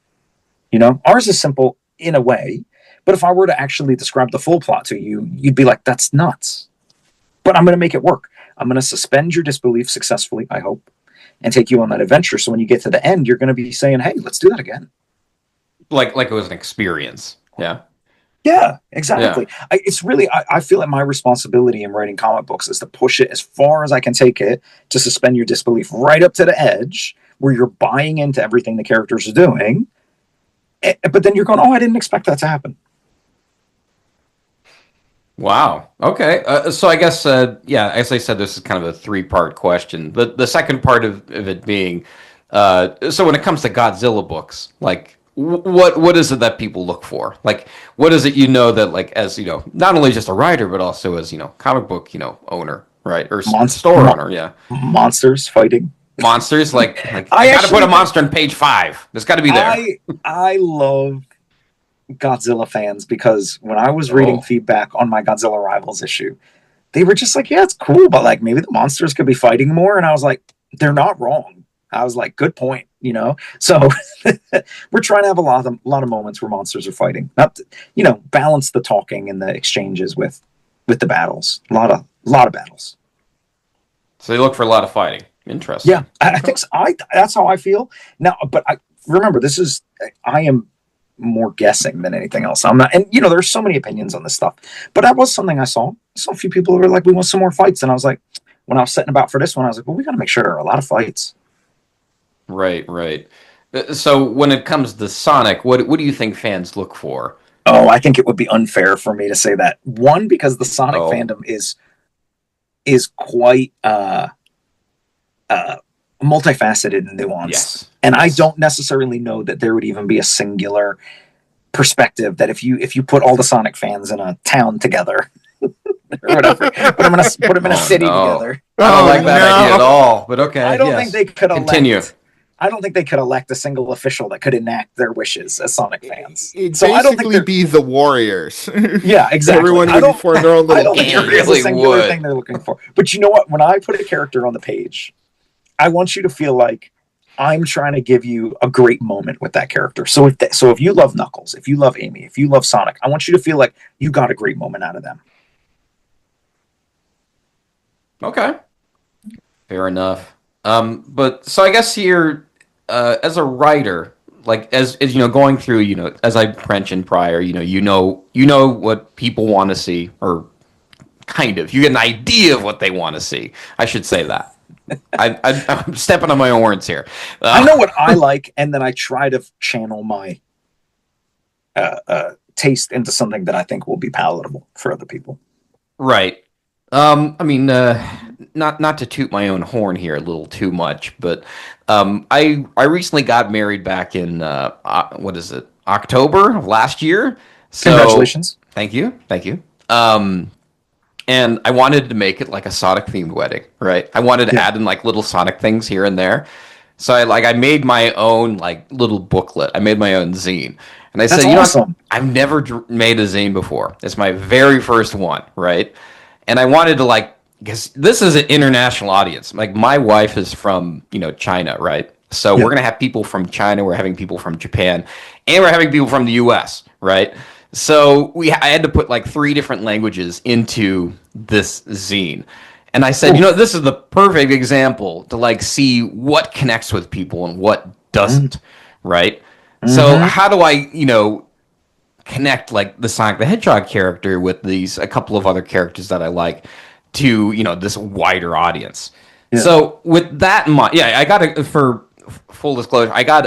B: Ours is simple in a way, but if I were to actually describe the full plot to you, you'd be like, that's nuts. But I'm going to make it work. I'm going to suspend your disbelief successfully, I hope, and take you on that adventure. So when you get to the end, you're going to be saying, hey, let's do that again.
A: like it was an experience. Yeah.
B: Yeah,
A: Yeah.
B: exactly. It's really, I feel like my responsibility in writing comic books is to push it as far as I can take it, to suspend your disbelief right up to the edge where you're buying into everything the characters are doing. But then you're going, oh, I didn't expect that to happen.
A: Wow. Okay. So I guess, yeah, as I said, this is kind of a three-part question. The second part of it being, so when it comes to Godzilla books, like, what is it that people look for? Like, what is it that, like, as not only just a writer, but also as comic book owner, right, or
B: Monst-
A: store
B: mo-
A: owner? Yeah.
B: Monsters fighting.
A: Monsters, like I
B: I
A: got to put
B: actually
A: a
B: think
A: monster on page 5. There's got to be there.
B: I love Godzilla fans because when I was reading
A: Oh,
B: feedback on my Godzilla Rivals issue, they were just like, yeah, it's cool, but like maybe the monsters could be fighting more. And I was like, they're not wrong. I was like, good point, So we're trying to have a lot of moments where monsters are fighting, not to, balance the talking and the exchanges with the battles. A lot of battles.
A: so they look for a lot of fighting. Interesting.
B: Yeah, I think so. That's how I feel now. But I remember I am more guessing than anything else. I'm not, and there's so many opinions on this stuff. But that was something I saw. I saw a few people who were like, "We want some more fights," and I was like, when I was setting about for this one, I was like, "Well, we got to make sure there are a lot of fights."
A: Right, right. So when it comes to Sonic, what do you think fans look for?
B: Oh, I think it would be unfair for me to say that. One, because the Sonic
A: Oh,
B: fandom is quite uh, multifaceted and nuanced,
A: yes,
B: and I
A: yes.
B: don't necessarily know that there would even be a singular perspective that if you put all the Sonic fans in a town together or whatever, put them in a
A: Oh
B: city
A: no,
B: together.
A: I don't
C: Oh
A: like that idea at
C: no!
A: all. But
B: I
A: okay,
B: don't think
A: yes.
B: they could
A: Continue.
B: elect. I don't think they could elect a single official that could enact their wishes as Sonic fans.
C: It'd
B: So I don't think
C: basically
B: they're.
C: be the Warriors.
B: Yeah, exactly.
C: Everyone would form their own
B: I
C: little
B: don't think there
C: gang.
B: is a
A: Really
B: singular
A: would.
B: thing they're looking for. But you know what? When I put a character on the page, I want you to feel like I'm trying to give you a great moment with that character. So if you love Knuckles, if you love Amy, if you love Sonic, I want you to feel like you got a great moment out of them.
A: Okay, fair enough. But so I guess you're as a writer, like as going through, as I mentioned prior, you know what people want to see, or kind of. You get an idea of what they want to see. I should say that. I'm stepping on my own words here.
B: I know what I like, and then I try to channel my taste into something that I think will be palatable for other people.
A: Right. I mean, not to toot my own horn here a little too much, but I recently got married back in what is it, October of last year. So
B: Congratulations.
A: thank you. And I wanted to make it like a Sonic themed wedding, right? I wanted to
B: Yeah,
A: add in like little Sonic things here and there. So I made my own like little booklet. I made my own zine, and I said,
B: that's
A: what?
B: awesome.
A: I've never made a zine before. It's my very first one, right? And I wanted to like, because this is an international audience. Like my wife is from China, right? So
B: Yeah,
A: we're gonna have people from China. We're having people from Japan, and we're having people from the U.S., right? So I had to put like 3 different languages into this zine. And I said,
B: cool.
A: this is the perfect example to like see what connects with people and what doesn't, right? So
B: Mm-hmm.
A: how do I, connect like the Sonic the Hedgehog character with a couple of other characters that I like to, this wider audience.
B: Yeah.
A: So with that in mind, yeah, I got for full disclosure, I got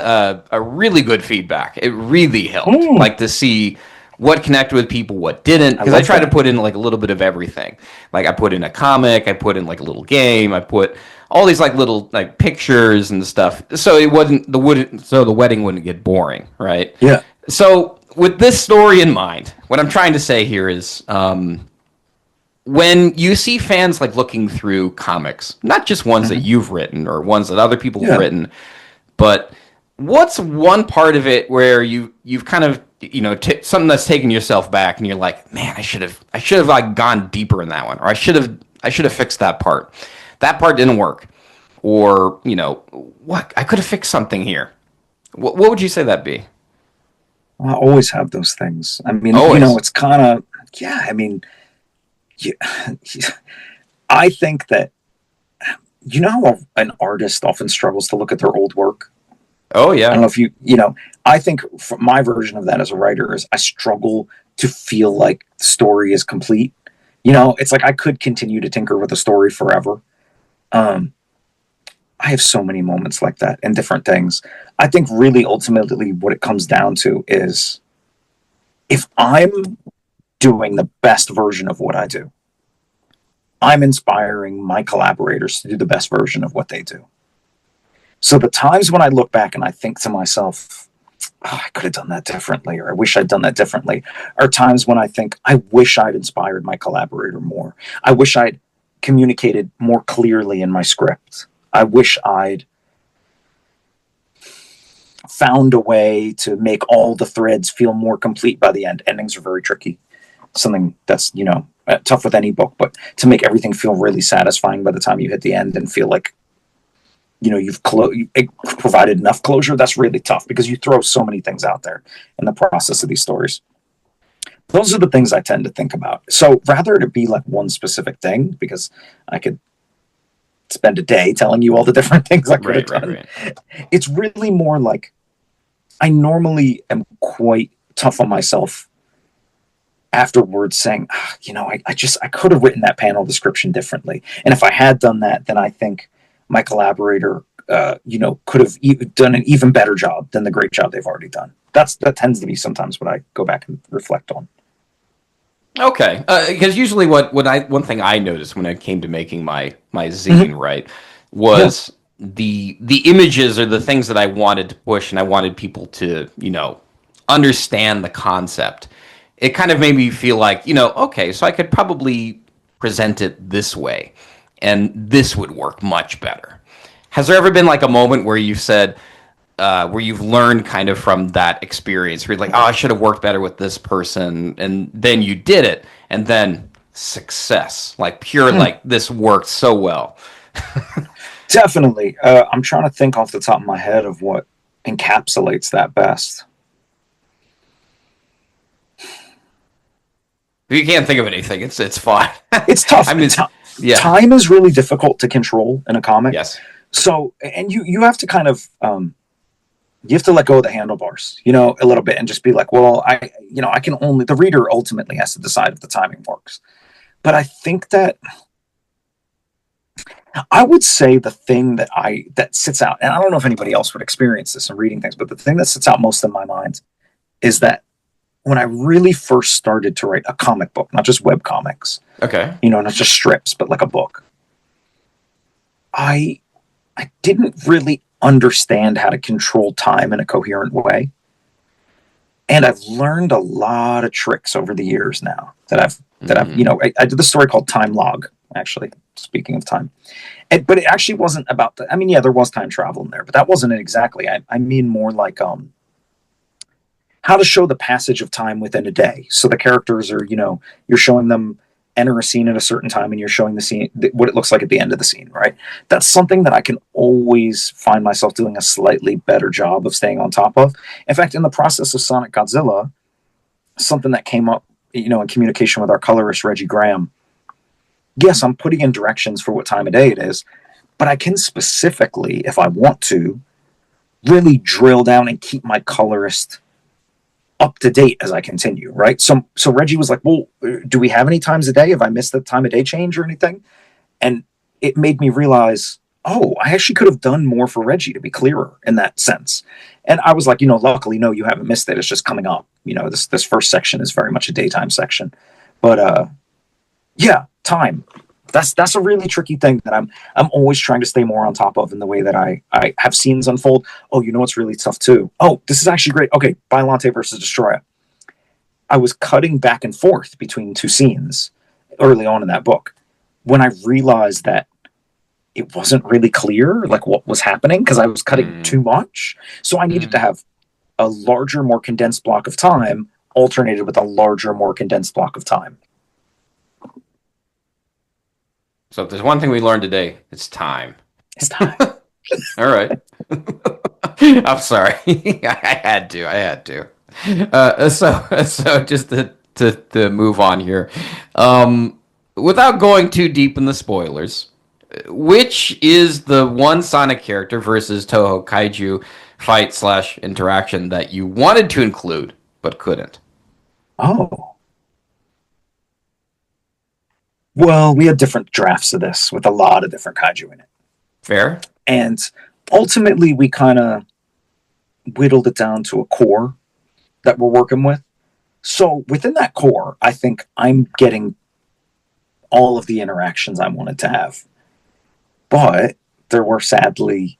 A: a really good feedback. It really helped,
B: Mm,
A: like to see what connected with people, what didn't,
B: I
A: because I
B: love
A: tried to
B: that.
A: put in like a little bit of everything. Like I put in a comic, I put in like a little game, I put all these like little like pictures and stuff, so the wedding wouldn't get boring, right?
B: Yeah.
A: So with this story in mind, what I'm trying to say here is, when you see fans like looking through comics, not just ones that
B: Hmm.
A: you've written or ones that other people have
B: Yeah.
A: written, but what's one part of it where you've kind of something that's taken yourself back and you're like, man, I should have like gone deeper in that one, or I should have fixed that part. That part didn't work, or what, I could have fixed something here. What would you say that be?
B: I always have those things. I mean,
A: Always.
B: it's kind of, yeah. I mean, you, I think that, how an artist often struggles to look at their old work.
A: Oh
B: I
A: yeah.
B: don't know if you know, I think my version of that as a writer is I struggle to feel like the story is complete. You know, it's like I could continue to tinker with a story forever. Um, I have so many moments like that and different things. I think really ultimately what it comes down to is if I'm doing the best version of what I do, I'm inspiring my collaborators to do the best version of what they do. So the times when I look back and I think to myself, oh, I could have done that differently, or I wish I'd done that differently, are times when I think, I wish I'd inspired my collaborator more. I wish I'd communicated more clearly in my script. I wish I'd found a way to make all the threads feel more complete by the end. Endings are very tricky. Something that's, tough with any book, but to make everything feel really satisfying by the time you hit the end and feel like, you've provided enough closure, that's really tough because you throw so many things out there in the process of these stories. Those are the things I tend to think about. So rather to be like one specific thing, because I could spend a day telling you all the different things I could have done. Right. It's really more like I normally am quite tough on myself afterwards saying, I could have written that panel description differently. And if I had done that, then I think my collaborator, could have done an even better job than the great job they've already done. That tends to be sometimes what I go back and reflect on.
A: Okay, because usually one thing I noticed when it came to making my zine, right, was the images or the things that I wanted to push, and I wanted people to understand the concept. It kind of made me feel like okay, so I could probably present it this way, and this would work much better. Has there ever been like a moment where you've said, where you've learned kind of from that experience, where you're like, oh, I should have worked better with this person, and then you did it, and then success, like pure, like this worked so well.
B: Definitely. I'm trying to think off the top of my head of what encapsulates that best.
A: If you can't think of anything, it's fine.
B: It's tough.
A: I mean,
B: time is really difficult to control in a comic.
A: Yes.
B: So, and you have to kind of, you have to let go of the handlebars, a little bit and just be like, well, I can only, the reader ultimately has to decide if the timing works. But I think that I would say the thing that sits out, and I don't know if anybody else would experience this in reading things, but the thing that sits out most in my mind is that when I really first started to write a comic book, not just web comics,
A: okay,
B: not just strips, but like a book, I didn't really understand how to control time in a coherent way. And I've learned a lot of tricks over the years now that I've I did the story called Time Log, actually, speaking of time. But it actually wasn't about there was time travel in there, but that wasn't it exactly. I mean more like how to show the passage of time within a day. So the characters are, you're showing them enter a scene at a certain time and you're showing the scene, what it looks like at the end of the scene, right? That's something that I can always find myself doing a slightly better job of staying on top of. In fact, in the process of Sonic Godzilla, something that came up, in communication with our colorist, Reggie Graham, yes, I'm putting in directions for what time of day it is, but I can specifically, if I want to, really drill down and keep my colorist up to date as I continue, right? So Reggie was like, well, do we have any times a day? Have I missed the time of day change or anything? And it made me realize, oh, I actually could have done more for Reggie to be clearer in that sense. And I was like, luckily, no, you haven't missed it. It's just coming up. This first section is very much a daytime section. But yeah, time. That's a really tricky thing that I'm always trying to stay more on top of in the way that I have scenes unfold. Oh, what's really tough too? Oh, this is actually great. Okay, Biollante versus Destroyer. I was cutting back and forth between two scenes early on in that book when I realized that it wasn't really clear like what was happening because I was cutting too much. So I needed to have a larger, more condensed block of time alternated with a larger, more condensed block of time.
A: So if there's one thing we learned today, it's time.
B: It's time.
A: All right. I'm sorry. I had to. So just to move on here, without going too deep in the spoilers, which is the one Sonic character versus Toho Kaiju fight slash interaction that you wanted to include but couldn't?
B: Oh. Well, we had different drafts of this with a lot of different kaiju in it.
A: Fair.
B: And ultimately, we kind of whittled it down to a core that we're working with. So within that core, I think I'm getting all of the interactions I wanted to have. But there were sadly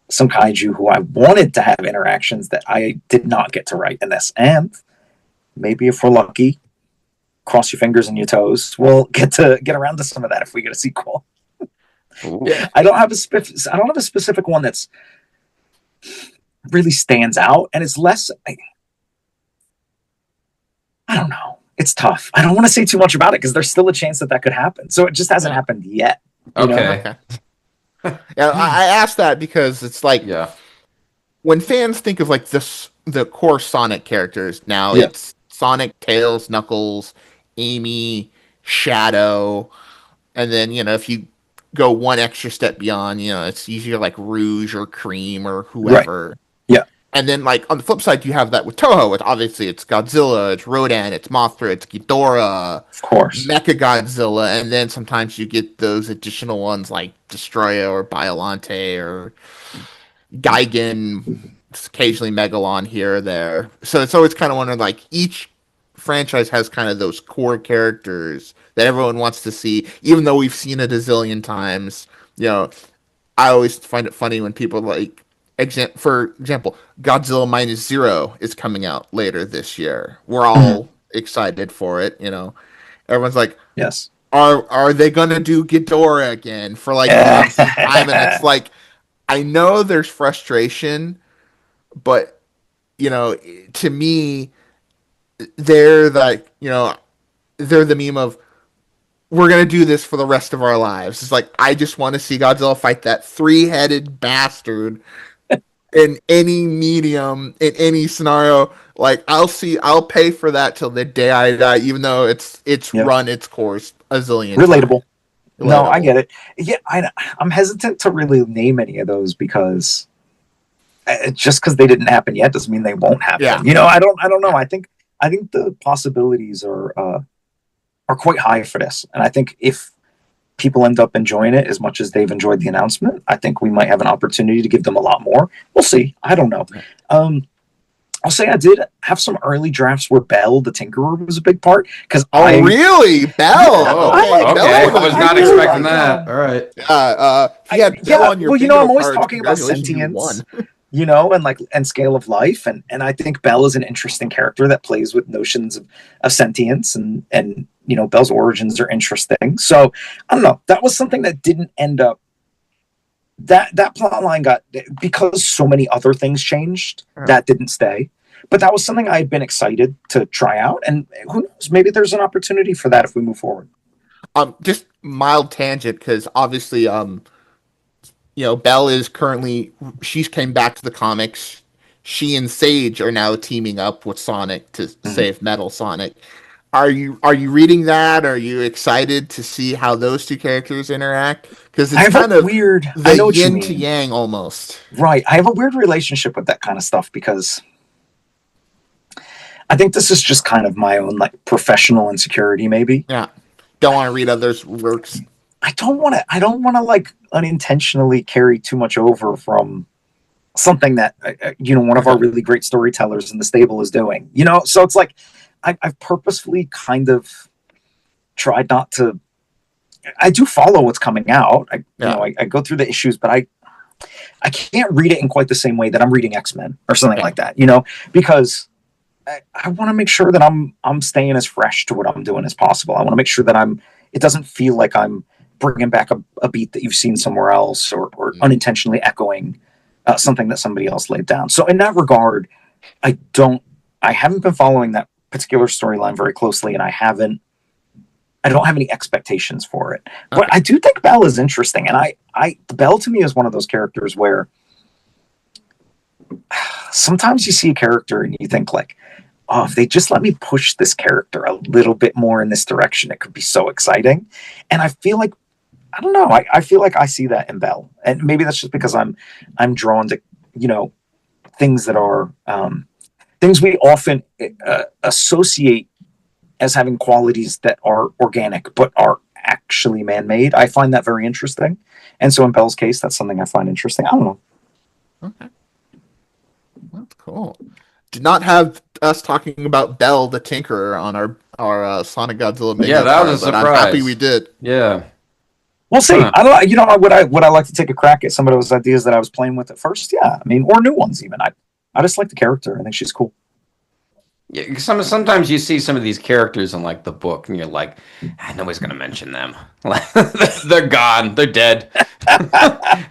B: some kaiju who I wanted to have interactions that I did not get to write in this. And maybe if we're lucky, cross your fingers and your toes, we'll get around to some of that if we get a sequel.
C: Yeah.
B: I don't have a specific one that's really stands out, and it's less. I don't know. It's tough. I don't want to say too much about it because there's still a chance that could happen. So it just hasn't happened yet.
A: Okay.
C: Yeah, I asked that because it's like when fans think of like the core Sonic characters now, it's Sonic, Tails, Knuckles, Amy, Shadow, and then if you go one extra step beyond, it's easier like Rouge or Cream or whoever.
B: Right. Yeah.
C: And then like on the flip side, you have that with Toho. Obviously, it's Godzilla, it's Rodan, it's Mothra, it's Ghidorah,
B: of course,
C: Mecha Godzilla, and then sometimes you get those additional ones like Destroya or Biolante or Gigan, occasionally Megalon here or there. So it's always kind of wondering like each franchise has kind of those core characters that everyone wants to see, even though we've seen it a zillion times. I always find it funny when people like. For example, Godzilla Minus Zero is coming out later this year. We're all excited for it. Everyone's like,
B: yes.
C: Are they gonna do Ghidorah again for like months of time? And it's like, I know there's frustration, but to me, they're like, they're the meme of we're gonna do this for the rest of our lives. It's like I just want to see Godzilla fight that 3-headed bastard. In any medium, in any scenario, like I'll pay for that till the day I die, even though it's run its course a zillion
B: relatable.
C: times.
B: No, I get it. Yeah, I'm hesitant to really name any of those because just because they didn't happen yet doesn't mean they won't happen.
C: Yeah.
B: I don't know. I think the possibilities are quite high for this, and I think if people end up enjoying it as much as they've enjoyed the announcement, I think we might have an opportunity to give them a lot more. We'll see. I don't know. I'll say I did have some early drafts where Belle the Tinkerer was a big part.
C: Really? Belle?
A: Okay. I was not expecting that. All right.
C: On your
B: I'm always talking about sentience. And scale of life, and I think Belle is an interesting character that plays with notions of sentience, and Belle's origins are interesting. So I don't know. That was something that didn't end up. That plot line got, because so many other things changed. That didn't stay, but that was something I had been excited to try out, and who knows? Maybe there's an opportunity for that if we move forward.
C: Just mild tangent because obviously, Belle is currently, she's came back to the comics. She and Sage are now teaming up with Sonic to save Metal Sonic. Are you reading that? Are you excited to see how those two characters interact? Because it's kind of
B: weird,
C: the yin to yang almost.
B: Right. I have a weird relationship with that kind of stuff because I think this is just kind of my own like professional insecurity, maybe.
C: Yeah. Don't want to read others' works.
B: I don't want to like unintentionally carry too much over from something that one of our really great storytellers in the stable is doing. So it's like I've purposefully kind of tried not to. I do follow what's coming out. I go through the issues, but I can't read it in quite the same way that I'm reading X-Men or something like that. Because I want to make sure that I'm staying as fresh to what I'm doing as possible. I want to make sure that it doesn't feel like I'm bringing back a beat that you've seen somewhere else or unintentionally echoing something that somebody else laid down. So in that regard, I haven't been following that particular storyline very closely, and I don't have any expectations for it. Okay. But I do think Belle is interesting, and Belle to me is one of those characters where sometimes you see a character and you think like, oh, if they just let me push this character a little bit more in this direction, it could be so exciting. And I feel like, I don't know, I feel like I see that in Belle. And maybe that's just because I'm drawn to, things that are things we often associate as having qualities that are organic but are actually man-made. I find that very interesting, and so in Belle's case, that's something I find interesting. I don't know.
C: Okay, that's cool. Did not have us talking about Belle the Tinkerer on our Sonic Godzilla Mega.
A: Yeah, that was a
C: but
A: surprise.
C: I'm happy we did.
A: Yeah.
B: We'll see. I don't. You know, would I like to take a crack at some of those ideas that I was playing with at first? Yeah, I mean, or new ones even. I just like the character. I think she's cool.
A: Yeah, sometimes you see some of these characters in like the book, and you're like, nobody's gonna mention them. They're gone. They're dead.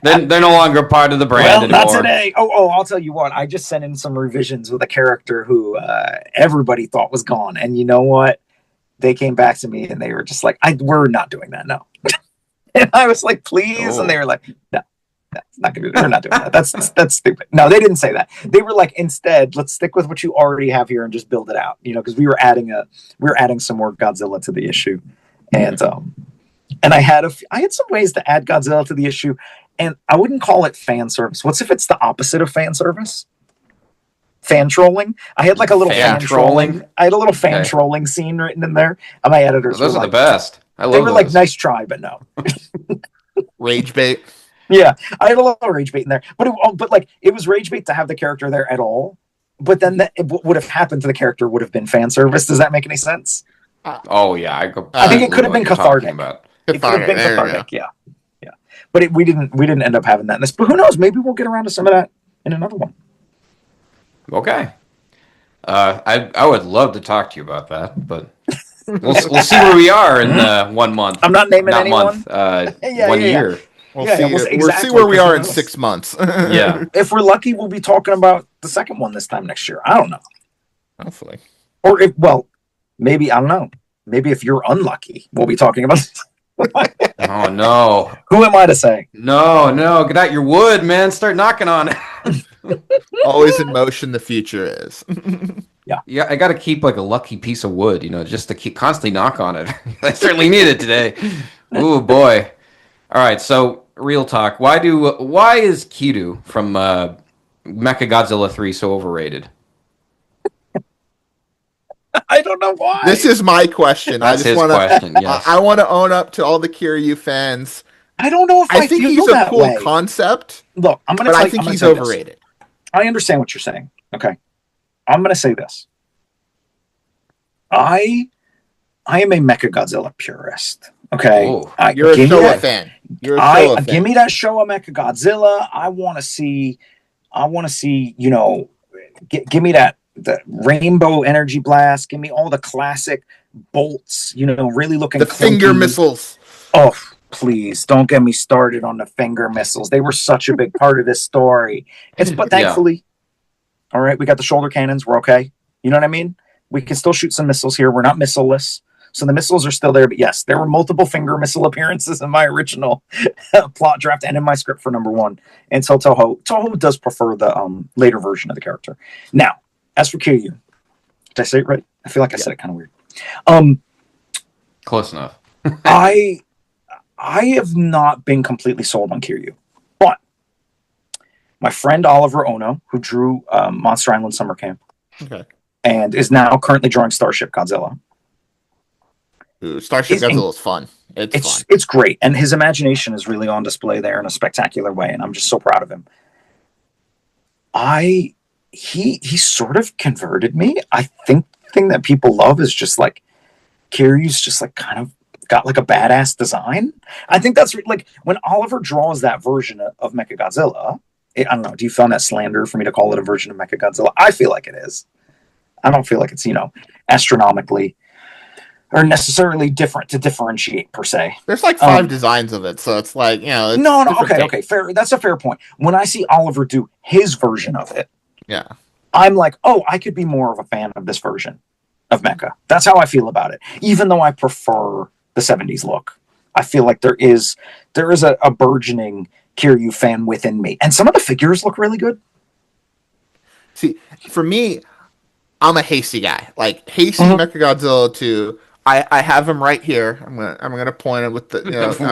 A: they're no longer part of the brand anymore.
B: Not today. I'll tell you what. I just sent in some revisions with a character who everybody thought was gone, and you know what? They came back to me and they were just like, "We're not doing that, no." And I was like, "Please," and they were like, "No. That's not gonna be. We're not doing that. That's stupid." No, they didn't say that. They were like, instead, let's stick with what you already have here and just build it out. You know, because we were adding some more Godzilla to the issue, and I had some ways to add Godzilla to the issue, and I wouldn't call it fan service. What's if it's the opposite of fan service? Fan trolling. I had like a little fan trolling. I had a little fan trolling scene written in there, and my editors.
A: Those are the best. I love.
B: They were like, "Nice try, but no."
C: Rage bait.
B: Yeah, I had a lot of rage bait in there, but it was rage bait to have the character there at all. But then what would have happened to the character would have been fan service. Does that make any sense?
A: Oh yeah,
B: I think it could have been cathartic. It could have been cathartic. Yeah. But we didn't end up having that in this. But who knows? Maybe we'll get around to some of that in another one.
A: Okay. I would love to talk to you about that, but we'll see where we are in 1 month.
B: I'm not naming anyone.
A: 1 year.
C: We'll see where we are in 6 months.
A: Yeah.
B: If we're lucky, we'll be talking about the second one this time next year. I don't know.
C: Hopefully.
B: Or maybe, I don't know. Maybe if you're unlucky, we'll be talking about.
A: Oh no.
B: Who am I to say?
A: No. Get out your wood, man. Start knocking on it.
C: Always in motion, the future is.
B: Yeah.
A: I got to keep like a lucky piece of wood, just to keep constantly knock on it. I certainly need it today. Ooh boy. All right, so real talk. Why is Kiryu from Mechagodzilla 3 so overrated?
B: I don't know why.
C: This is my question.
A: That's his question. Yes.
C: I want to own up to all the Kiryu fans.
B: I don't know if I
C: think
B: feel
C: he's a
B: that
C: cool
B: way.
C: concept.
B: Look,
C: I think he's overrated.
B: I understand what you're saying. Okay, I'm going to say this. I am a Mechagodzilla purist. Okay,
C: you're a Showa fan. You're a Showa fan.
B: Give me that Showa Mechagodzilla. I want to see. Give me that the rainbow energy blast. Give me all the classic bolts. Really looking.
C: The finger missiles.
B: Oh, please don't get me started on the finger missiles. They were such a big part of this story. But thankfully, all right, we got the shoulder cannons. We're okay. You know what I mean? We can still shoot some missiles here. We're not missileless. So the missiles are still there, but yes, there were multiple finger missile appearances in my original plot draft and in my script for number 1. And so Toho does prefer the later version of the character. Now, as for Kiryu, did I say it right? I feel like I said it kind of weird.
A: Close enough.
B: I have not been completely sold on Kiryu, but my friend Oliver Ono, who drew Monster Island Summer Camp, and is now currently drawing Starship Godzilla.
C: Ooh, Starship Godzilla is fun. It's fun.
B: It's great, and his imagination is really on display there in a spectacular way, and I'm just so proud of him. He sort of converted me. I think the thing that people love is just like Kiryu's just like kind of got like a badass design. I think that's like when Oliver draws that version of Mechagodzilla. I don't know. Do you find that slander for me to call it a version of Mechagodzilla? I feel like it is. I don't feel like it's astronomically or necessarily different to differentiate per se.
C: There's like 5 designs of it, so it's like
B: no, okay, fair. That's a fair point. When I see Oliver do his version of it, I'm like, oh, I could be more of a fan of this version of Mecha. That's how I feel about it. Even though I prefer the 70s look, I feel like there is a burgeoning Kiryu fan within me, and some of the figures look really good.
C: See, for me, I'm a hasty guy. Like hasty Mechagodzilla 2. I have him right here. I'm gonna point it with the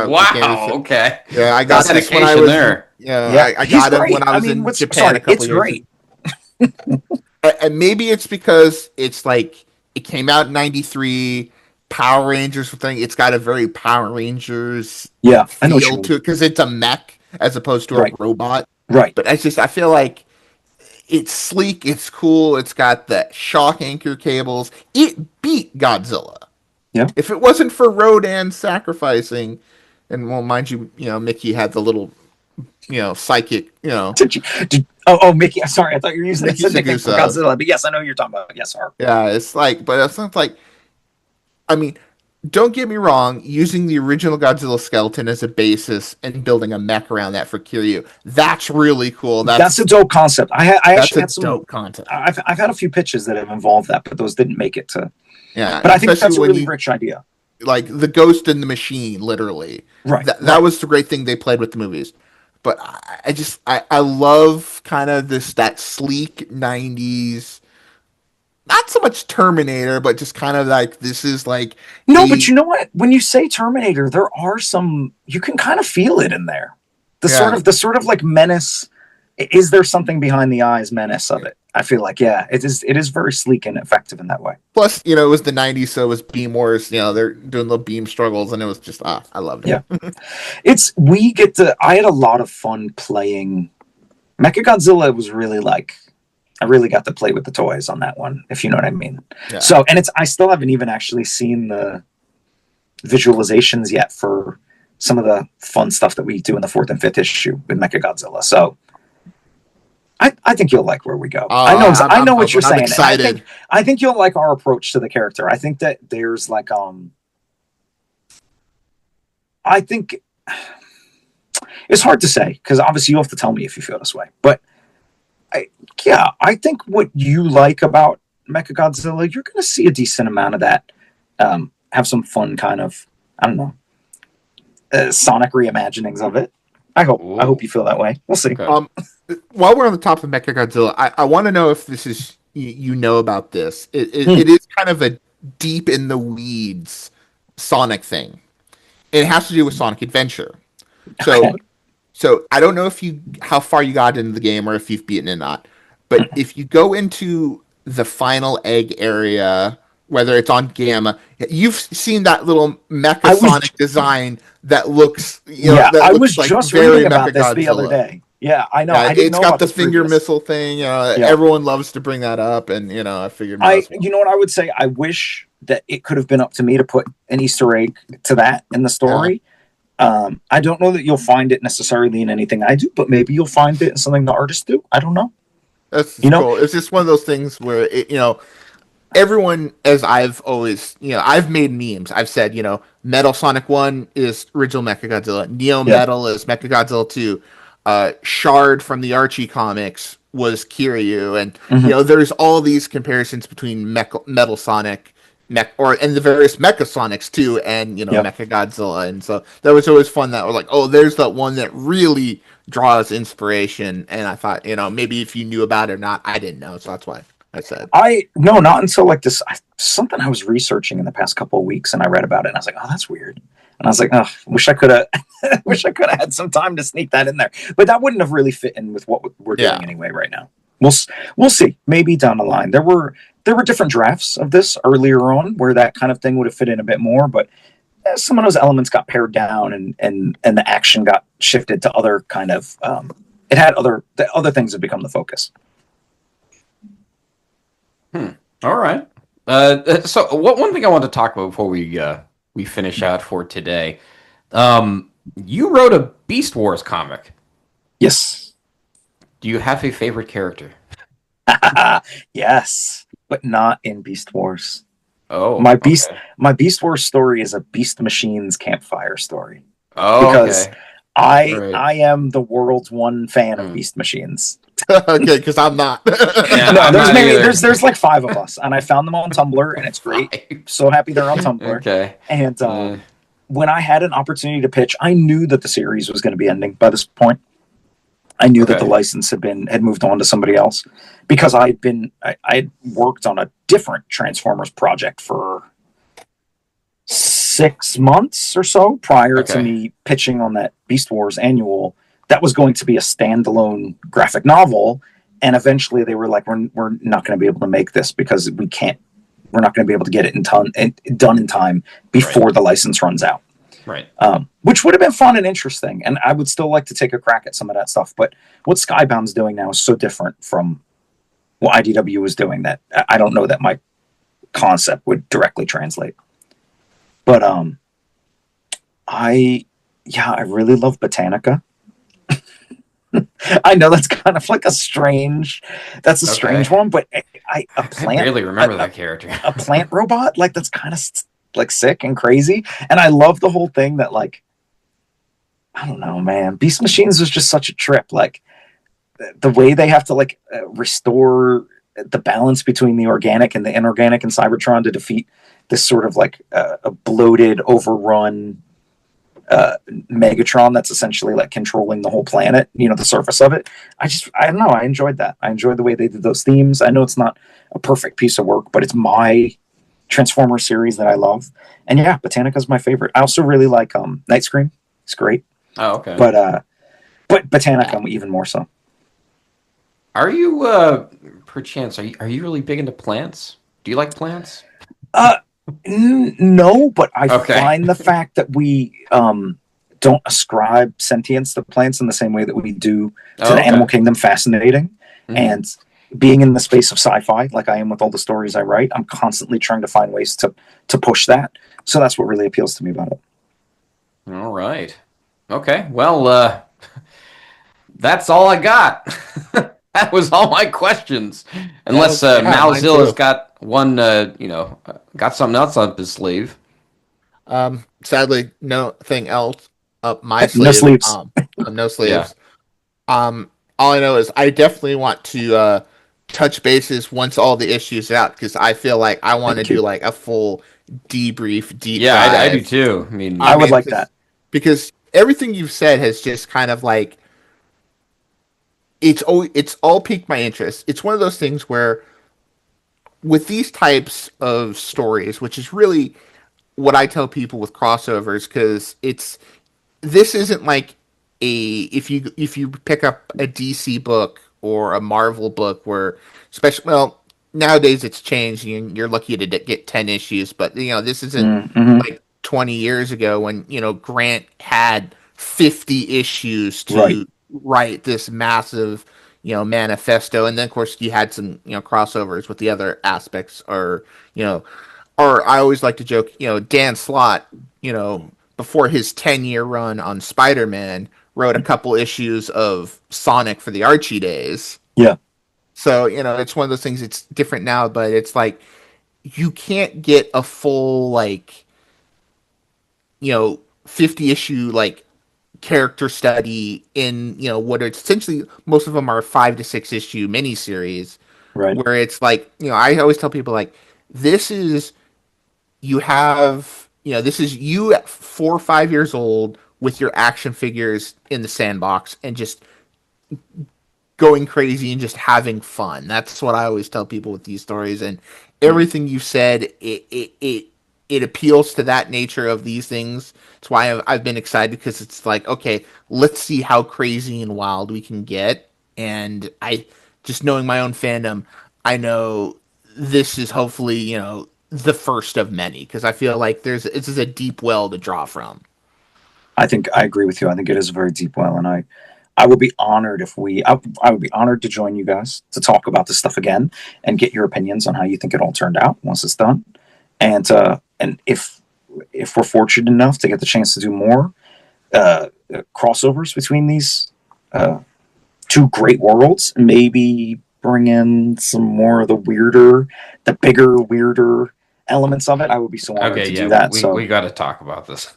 A: wow. Okay.
C: Yeah, I got this when I was there. Yeah, I got it when I was in Japan.
B: It's great.
C: And maybe it's because it's like it came out in '93. Power Rangers thing. It's got a very Power Rangers
B: Yeah, I know what you
C: feel
B: mean.
C: to it because it's a mech as opposed to a
B: Right,
C: robot.
B: right.
C: But I feel like it's sleek, it's cool, it's got the shock anchor cables. It beat Godzilla.
B: Yeah.
C: If it wasn't for Rodan sacrificing, and well, mind you, Mickey had the little, psychic,
B: Did you? Oh, Mickey. Sorry, I thought you were using
C: Mickey
B: it as a nickname for
C: Saguso.
B: Godzilla. But yes, I know who you're talking about. Yes, sir.
C: Yeah, it's like, but it's not like, I mean, don't get me wrong, using the original Godzilla skeleton as a basis and building a mech around that for Kiryu, that's really cool.
B: That's a dope concept. I
C: That's
B: actually
C: a
B: had some.
C: dope concept.
B: I've had a few pitches that have involved that, but those didn't make it to.
C: Yeah,
B: But I think
C: especially
B: that's a
C: when
B: really
C: you
B: rich idea.
C: like the Ghost in the Machine, literally.
B: Right.
C: That was the great thing they played with the movies. But I love kind of that sleek '90s, not so much Terminator, but just kind of like this is like
B: No, but you know what? When you say Terminator, there are some. You can kind of feel it in there. The sort of like menace. Is there something behind the eyes menace of it? I feel like it is. It is very sleek and effective in that way.
C: Plus, it was the '90s, so it was Beam Wars. They're doing little beam struggles, and it was just I loved it.
B: Yeah, I had a lot of fun playing. Mechagodzilla was really like. I really got to play with the toys on that one, if you know what I mean.
C: Yeah.
B: So, and I still haven't even actually seen the visualizations yet for some of the fun stuff that we do in the 4th and 5th issue with Mechagodzilla. So, I think you'll like where we go. I know what you're saying.
C: Excited.
B: I think you'll like our approach to the character. I think that there's like I think it's hard to say because obviously you have to tell me if you feel this way. But I think what you like about Mechagodzilla, you're going to see a decent amount of that. Have some fun kind of, I don't know, Sonic reimaginings of it. I hope you feel that way. We'll see.
C: Okay. While we're on the top of Mechagodzilla, I want to know if this is you know about this. It is kind of a deep in the weeds Sonic thing. It has to do with Sonic Adventure. So, so I don't know how far you got into the game or if you've beaten it or not. But if you go into the final egg area, whether it's on Gamma, you've seen that little Mecha Sonic design that looks,
B: I was like just reading about this the other day. Yeah, I know.
C: Yeah, it's got the finger missile thing. Everyone loves to bring that up, and I figured.
B: You know what I would say? I wish that it could have been up to me to put an Easter egg to that in the story. I don't know that you'll find it necessarily in anything I do, but maybe you'll find it in something the artists do. I don't know.
C: That's cool. It's just one of those things where everyone, as I've always, I've made memes. I've said, Metal Sonic 1 is original Mechagodzilla. Neo Metal is Mechagodzilla 2. Shard from the Archie comics was Kiryu. And, there's all these comparisons between Metal Sonic and the various Mecha Sonics too, and Mechagodzilla. And so that was always fun that was like, oh, there's that one that really draws inspiration. And I thought, maybe if you knew about it or not, I didn't know. So that's why I said.
B: No, not until like this, something I was researching in the past couple of weeks and I read about it and I was like, oh, that's weird. And I was like, oh, wish I could have had some time to sneak that in there. But that wouldn't have really fit in with what we're doing anyway right now. We'll see. Maybe down the line. There were different drafts of this earlier on where that kind of thing would have fit in a bit more, but some of those elements got pared down and the action got shifted to other kind of it had other things that become the focus.
A: All right. So one thing I want to talk about before we finish out for today. You wrote a Beast Wars comic.
B: Yes.
A: Do you have a favorite character?
B: Yes, but not in Beast Wars.
A: Oh,
B: my Beast Wars story is a Beast Machines campfire story.
A: Oh,
B: because I am the world's one fan of Beast Machines.
C: Okay, because I'm not.
B: There's like 5 of us, and I found them on Tumblr, and it's great. So happy they're on Tumblr.
A: Okay.
B: And when I had an opportunity to pitch, I knew that the series was going to be ending by this point. I knew that the license had moved on to somebody else because I'd worked on a different Transformers project for 6 months or so prior to me pitching on that Beast Wars annual. That was going to be a standalone graphic novel, And eventually they were like, we're not going to be able to make this because we're not going to be able to get it done in time before the license runs out.
A: Right.
B: Which would have been fun and interesting. And I would still like to take a crack at some of that stuff. But what Skybound's doing now is so different from what IDW was doing that I don't know that my concept would directly translate. But I really love Botanica. I know that's kind of like a strange one, but I
A: barely remember that character.
B: A plant robot, like that's kind of like sick and crazy. And I love the whole thing that, like, I don't know, man, Beast Machines was just such a trip. Like the way they have to like restore the balance between the organic and the inorganic in Cybertron to defeat this sort of like a bloated, overrun Megatron that's essentially like controlling the whole planet, the surface of it. I don't know. I enjoyed that. I enjoyed the way they did those themes. I know it's not a perfect piece of work, but it's my Transformer series that I love. And yeah, Botanica's my favorite. I also really like Night Scream. It's great.
A: Oh, okay.
B: But Botanica even more so.
A: Are you perchance are you really big into plants? Do you like plants?
B: No, but I find the fact that we don't ascribe sentience to plants in the same way that we do to the animal kingdom fascinating. Mm-hmm. And being in the space of sci-fi, like I am with all the stories I write, I'm constantly trying to find ways to push that. So that's what really appeals to me about it. All
A: right. Okay. Well, that's all I got. That was all my questions. Unless Malzilla's got one, got something else up his sleeve.
C: Sadly, nothing else up my sleeve.
B: No sleeves.
C: No sleeves. Yeah. All I know is I definitely want to touch bases once all the issues are out, because I feel like I want to do like a full debrief, deep dive.
A: I do too.
B: I would like that.
C: Because everything you've said has just kind of like, it's all piqued my interest. It's one of those things where with these types of stories, which is really what I tell people with crossovers, because this isn't like if you pick up a DC book or a Marvel book where nowadays it's changed and you're lucky to get 10 issues, but this isn't like 20 years ago when Grant had 50 issues to write this massive manifesto. And then of course you had some crossovers with the other aspects, or I always like to joke, Dan Slott, before his 10-year run on Spider-Man, wrote a couple issues of Sonic for the Archie days.
B: Yeah.
C: So, it's one of those things. It's different now, but it's like you can't get a full 50 issue character study in what are essentially, most of them are 5 to 6 issue miniseries,
B: right?
C: Where it's like, I always tell people this is you at 4 or 5 years old with your action figures in the sandbox and just going crazy and just having fun. That's what I always tell people with these stories. And everything you said, it appeals to that nature of these things. That's why I've been excited, because it's like, okay, let's see how crazy and wild we can get. And just knowing my own fandom, I know this is hopefully, the first of many, because I feel like this is a deep well to draw from.
B: I think I agree with you. I think it is a very deep well, and I would be honored I would be honored to join you guys to talk about this stuff again and get your opinions on how you think it all turned out once it's done. And if we're fortunate enough to get the chance to do more crossovers between these two great worlds, maybe bring in some more of the bigger, weirder elements of it, I would be so honored to do that.
A: We got to talk about this.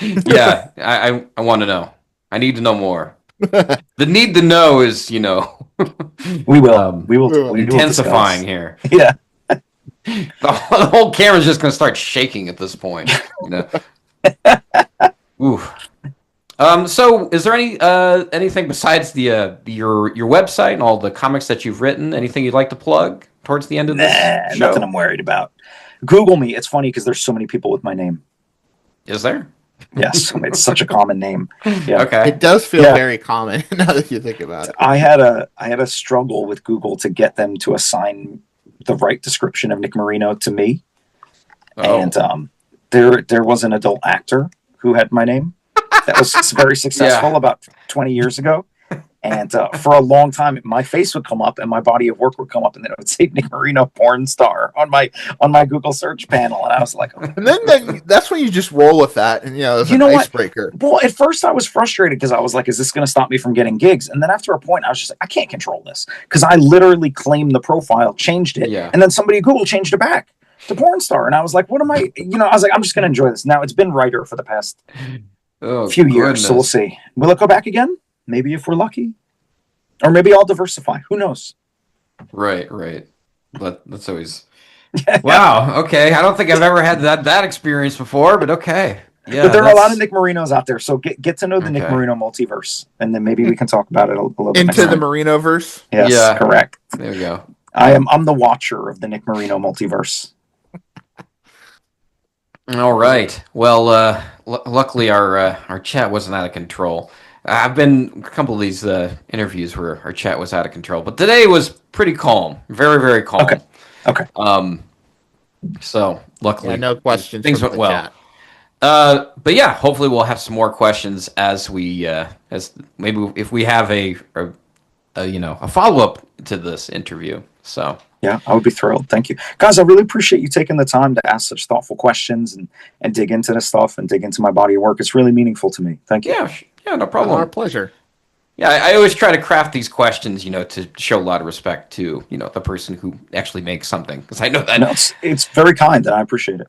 A: Yeah, I want to know. I need to know more. The need to know is,
B: we will
A: intensifying here.
B: Yeah.
A: The whole camera's just going to start shaking at this point. Ooh. So, is there anything besides your website and all the comics that you've written? Anything you'd like to plug towards the end of this show?
B: Nothing I'm worried about. Google me. It's funny because there's so many people with my name.
A: Is there?
B: Yes, it's such a common name. Yeah.
A: Okay.
C: It does feel
B: Yeah.
C: very common now that you think about it.
B: I had a struggle with Google to get them to assign the right description of Nick Marino to me.
A: Oh.
B: And there was an adult actor who had my name that was very successful
A: Yeah.
B: about 20 years ago. And for a long time, my face would come up and my body of work would come up, and then it would say Nick Marino porn star on my Google search panel, and I was like,
C: And then that's when you just roll with that, and as
B: You
C: an
B: know what?
C: icebreaker.
B: well, at first I was frustrated because I was like, is this going to stop me from getting gigs? And then after a point, I was just like, I can't control this because I literally claimed the profile, changed it,
A: Yeah.
B: and then somebody at Google changed it back to porn star, and I was like, what am I? I was like, I'm just going to enjoy this. Now it's been writer for the past
A: Oh,
B: few years, so we'll
A: goodness.
B: see. Will it go back again? Maybe if we're lucky, or maybe I'll diversify. Who knows?
A: Right. That's always. Wow. Okay. I don't think I've ever had that experience before, but okay. Yeah.
B: But there are a lot of Nick Marinos out there, so get to know the Nick
A: Okay.
B: Marino multiverse, and then maybe we can talk about it a little bit.
C: Into
B: next
C: the
B: time.
C: Marino-verse.
B: Yes,
A: Yeah.
B: correct.
A: There we go.
B: I'm the watcher of the Nick Marino multiverse.
A: All right. Well, luckily our chat wasn't out of control. I've been a couple of these interviews where our chat was out of control, but today was pretty calm, very very calm.
B: Okay.
A: So luckily,
C: Yeah, no questions.
A: things
C: from
A: went
C: the
A: well.
C: chat.
A: But yeah, hopefully we'll have some more questions as we as maybe if we have a follow up to this interview. So
B: Yeah, I would be thrilled. Thank you. Guys, I really appreciate you taking the time to ask such thoughtful questions and dig into this stuff and dig into my body of work. It's really meaningful to me. Thank you.
A: yeah, no problem.
C: Our pleasure.
A: Yeah, I always try to craft these questions, to show a lot of respect to, the person who actually makes something. Because I know that.
B: No, it's very kind, and I appreciate it.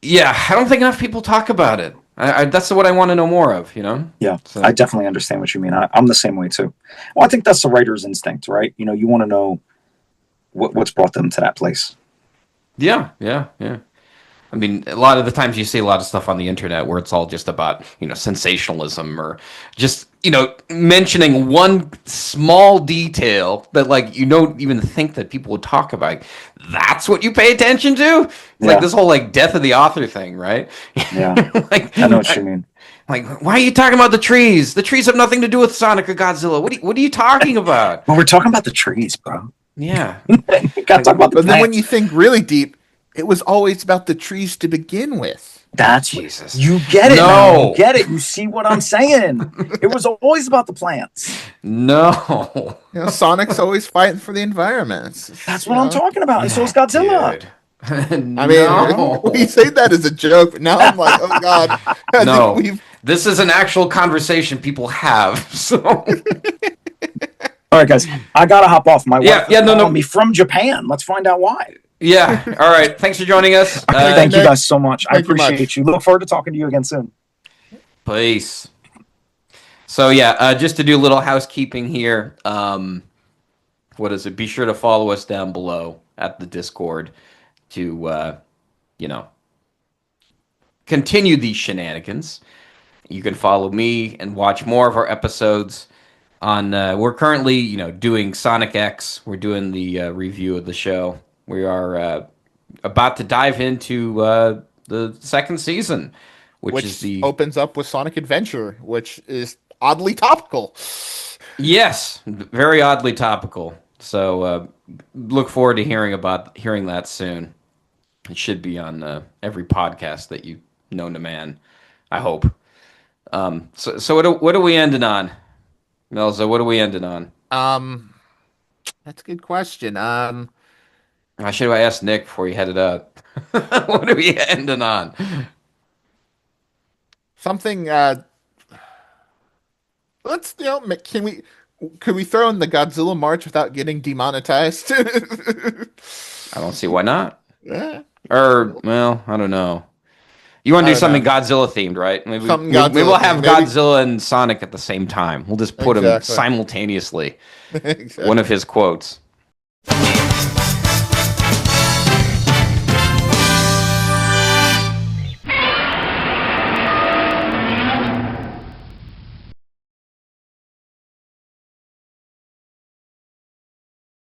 A: Yeah, I don't think enough people talk about it. That's what I want to know more of,
B: Yeah,
A: So-
B: I definitely understand what you mean. I'm the same way, too. Well, I think that's the writer's instinct, right? You want to know what's brought them to that place.
A: Yeah. I mean, a lot of the times you see a lot of stuff on the internet where it's all just about, sensationalism or just, mentioning one small detail that, like, you don't even think that people would talk about. That's what you pay attention to? It's like this whole, like, death of the author thing, right?
B: Yeah,
A: Like,
B: I know what you mean.
A: Like, why are you talking about the trees? The trees have nothing to do with Sonic or Godzilla. What are you talking about?
B: Well, we're talking about the trees, bro.
A: Yeah.
B: You got to talk about the
C: But then when
B: plants.
C: you think really deep, it was always about the trees to begin with.
B: That's
A: Jesus.
B: You get it.
A: No.
B: Now. You get it. You see what I'm saying? It was always about the plants.
A: No.
C: Sonic's always fighting for the environment.
B: That's what I'm talking about. And so is Godzilla.
A: Dude.
C: I mean,
A: No.
C: we say that as a joke, but now I'm like, oh god. I
A: No.
C: think
A: This is an actual conversation people have. So
B: All right, guys. I gotta hop off. My wife is
A: no.
B: calling me from Japan. Let's find out why.
A: yeah. All right. Thanks for joining us.
B: Thank you
C: Nick,
B: guys so much. I
C: thank you much.
B: appreciate you. Look forward to talking to you again soon.
A: Peace. So yeah, just to do a little housekeeping here. What is it? Be sure to follow us down below at the Discord to continue these shenanigans. You can follow me and watch more of our episodes on we're currently, doing Sonic X. We're doing the review of the show. We are about to dive into the second season, which is the
C: opens up with Sonic Adventure, which is oddly topical.
A: Yes, very oddly topical. So look forward to hearing that soon. It should be on every podcast that you known to man. I hope. So what are we ending on, Melza? What are we ending on?
C: That's a good question.
A: I should have asked Nick before he headed out. What are we ending on?
C: Something. Let's could we throw in the Godzilla March without getting demonetized?
A: I don't see why not.
C: Yeah.
A: Or well, I don't know. You want to do something Godzilla themed, right? Maybe maybe we'll have Godzilla and Sonic at the same time. We'll just put them simultaneously.
C: Exactly.
A: One of his quotes.